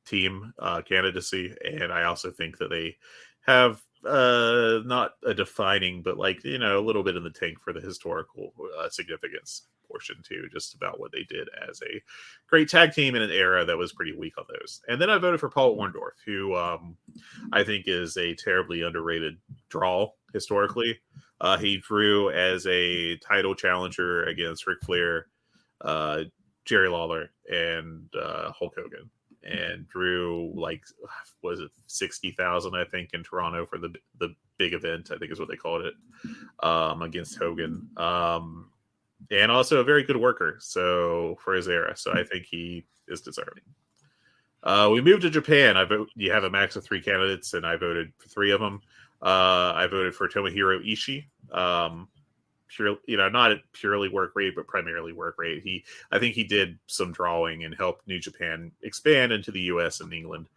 team, candidacy. And I also think that they have not a defining, but a little bit in the tank for the historical significance portion too, just about what they did as a great tag team in an era that was pretty weak on those. And then I voted for Paul Orndorff, who I think is a terribly underrated draw historically. He drew as a title challenger against Ric Flair, Jerry Lawler, and Hulk Hogan, and drew 60,000 I think in Toronto for the big event, I think is what they called it, against Hogan. And also a very good worker, so for his era. So I think he is deserving. We moved to Japan. You have a max of 3 candidates, and I voted for 3 of them. I voted for Tomohiro Ishii. Not purely work rate, but primarily work rate. I think he did some drawing and helped New Japan expand into the US and England.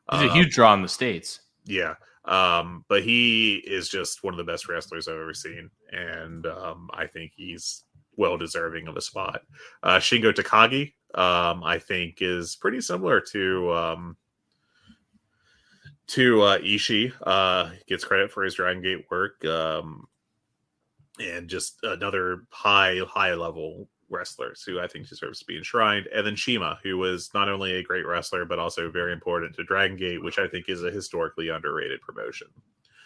He's a huge draw in the States. Yeah. But he is just one of the best wrestlers I've ever seen. And I think he's well deserving of a spot. Shingo Takagi, I think is pretty similar to Ishii. Gets credit for his Dragon Gate work. And just another high level wrestler who I think deserves to be enshrined. And then Shima, who was not only a great wrestler, but also very important to Dragon Gate, which I think is a historically underrated promotion.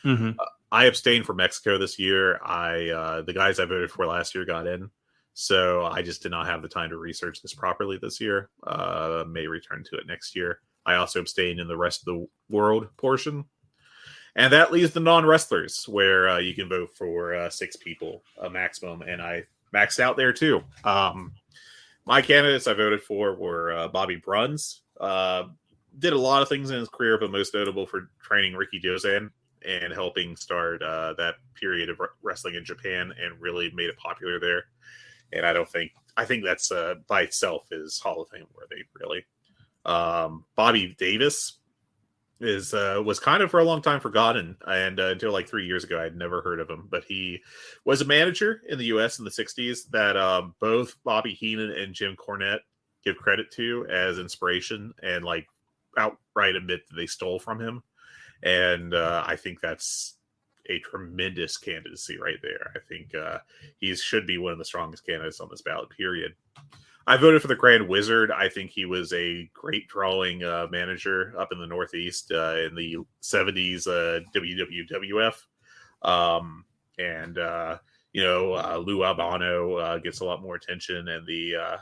Mm-hmm. I abstained for Mexico this year. The guys I voted for last year got in. So I just did not have the time to research this properly this year. May return to it next year. I also abstained in the rest of the world portion. And that leaves the non-wrestlers, where you can vote for 6 people, a maximum, and I maxed out there too. My candidates I voted for were Bobby Bruns. Did a lot of things in his career, but most notable for training Ricky Dozan and helping start that period of wrestling in Japan and really made it popular there. And I think that's by itself is Hall of Fame worthy, really. Bobby Davis was kind of for a long time forgotten, and until 3 years ago I had never heard of him, but he was a manager in the US in the 60s that both Bobby Heenan and Jim Cornette give credit to as inspiration and outright admit that they stole from him. And I think that's a tremendous candidacy right there. I think he should be one of the strongest candidates on this ballot, period. I voted for the Grand Wizard. I think he was a great drawing manager up in the Northeast in the 70s WWF. Lou Albano gets a lot more attention. And the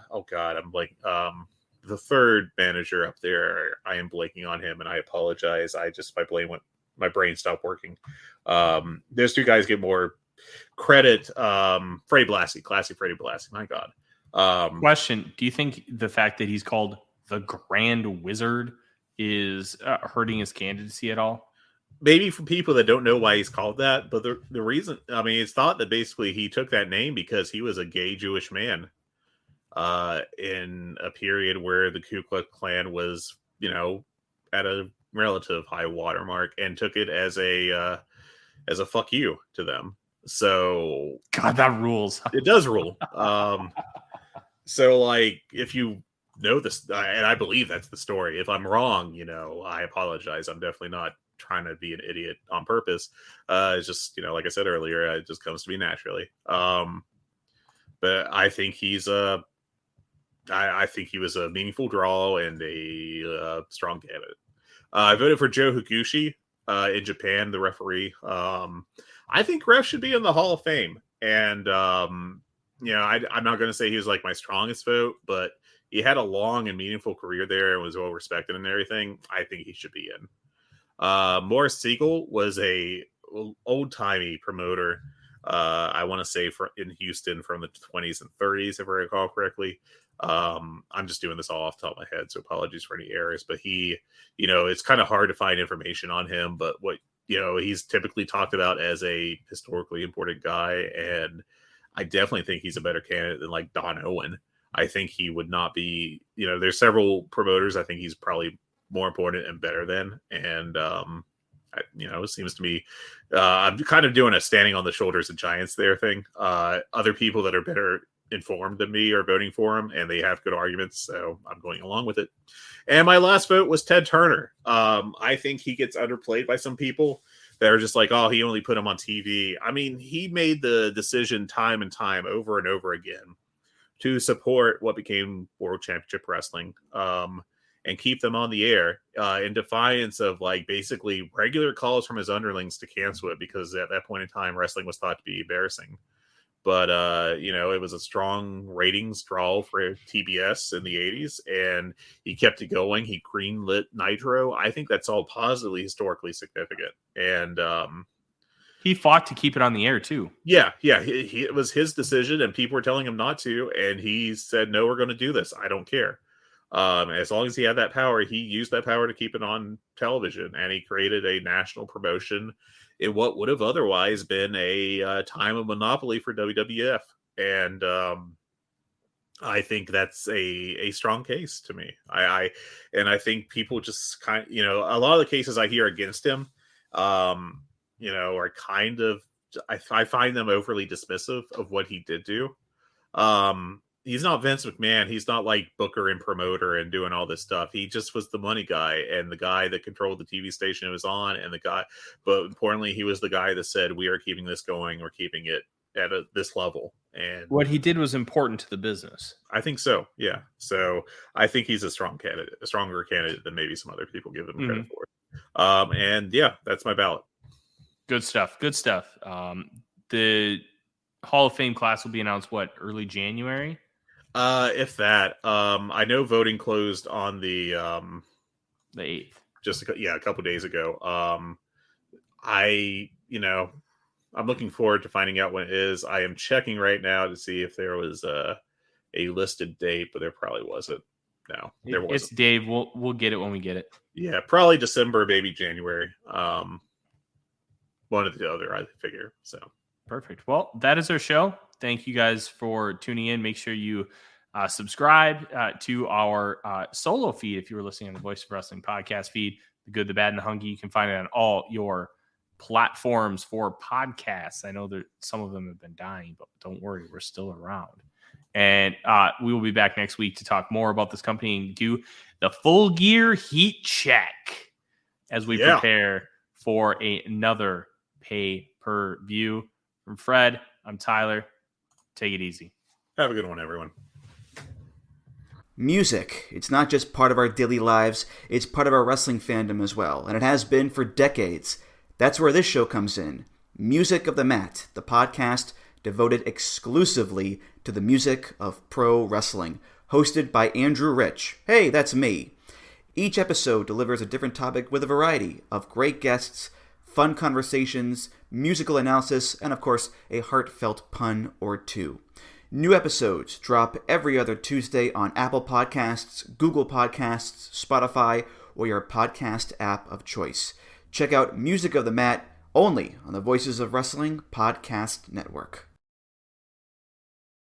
third manager up there, I am blanking on him, and I apologize. My brain stopped working. Those 2 guys get more credit. Freddie Blassie, classic Freddie Blassie. My God. Question: do you think the fact that he's called the Grand Wizard is hurting his candidacy at all? Maybe for people that don't know why he's called that, but the reason, I mean, it's thought that basically he took that name because he was a gay Jewish man in a period where the Ku Klux Klan was, at a relative high watermark, and took it as a fuck you to them. So God, that rules. It does rule. So like, if you know this, and I believe that's the story. If I'm wrong, I apologize. I'm definitely not trying to be an idiot on purpose. It's just, like I said earlier, it just comes to me naturally. But I think I think he was a meaningful draw and a strong candidate. I voted for Joe Higuchi in Japan, the referee. I think refs should be in the Hall of Fame. And, I'm not going to say he was like my strongest vote, but he had a long and meaningful career there and was well respected and everything. I think he should be in. Morris Siegel was a old-timey promoter, I want to say in Houston from the 20s and 30s, if I recall correctly. I'm just doing this all off the top of my head, so apologies for any errors. But he, it's kind of hard to find information on him, but he's typically talked about as a historically important guy, and I definitely think he's a better candidate than like Don Owen. I think he would not be, there's several promoters I think he's probably more important and better than. And, it seems to me, I'm kind of doing a standing on the shoulders of giants there thing. Other people that are better informed than me are voting for him, and they have good arguments, so I'm going along with it. And my last vote was Ted Turner. I think he gets underplayed by some people that are just like, oh, he only put him on TV. I mean, he made the decision time and time over and over again to support what became World Championship Wrestling, and keep them on the air in defiance of like basically regular calls from his underlings to cancel it, because at that point in time, wrestling was thought to be embarrassing. But, it was a strong ratings draw for TBS in the 80s, and he kept it going. He greenlit Nitro. I think that's all positively historically significant. And he fought to keep it on the air, too. Yeah. It was his decision, and people were telling him not to. And he said, no, we're going to do this. I don't care. As long as he had that power, he used that power to keep it on television, and he created a national promotion in what would have otherwise been a time of monopoly for WWF. And I think that's a strong case to me. I think people just kind of, a lot of the cases I hear against him, are kind of, I find them overly dismissive of what he did do. He's not Vince McMahon. He's not like Booker and promoter and doing all this stuff. He just was the money guy and the guy that controlled the TV station it was on, and but importantly, he was the guy that said, we are keeping this going. We're keeping it at this level. And what he did was important to the business. I think so. Yeah. So I think he's a stronger candidate than maybe some other people give him credit for. And yeah, that's my ballot. Good stuff. The Hall of Fame class will be announced, early January? If that, I know voting closed on the 8th. Just a couple days ago. I'm looking forward to finding out when it is. I am checking right now to see if there was a listed date, but there probably wasn't. No, there wasn't. It's Dave. We'll get it when we get it. Yeah, probably December, maybe January. One or the other, I figure. So perfect. Well, that is our show. Thank you guys for tuning in. Make sure you subscribe to our solo feed if you were listening on the Voice of Wrestling podcast feed. The Good, the Bad, and the Hungee. You can find it on all your platforms for podcasts. I know that some of them have been dying, but don't worry, we're still around. And we will be back next week to talk more about this company and do the Full Gear Heat Check as we prepare for another pay-per-view. From Fred, I'm Tyler. Take it easy. Have a good one, everyone. Music. It's not just part of our daily lives, it's part of our wrestling fandom as well, and it has been for decades. That's where this show comes in. Music of the Mat, the podcast devoted exclusively to the music of pro wrestling, hosted by Andrew Rich. Hey, that's me. Each episode delivers a different topic with a variety of great guests, fun conversations, musical analysis, and of course, a heartfelt pun or two. New episodes drop every other Tuesday on Apple Podcasts, Google Podcasts, Spotify, or your podcast app of choice. Check out Music of the Mat only on the Voices of Wrestling Podcast Network.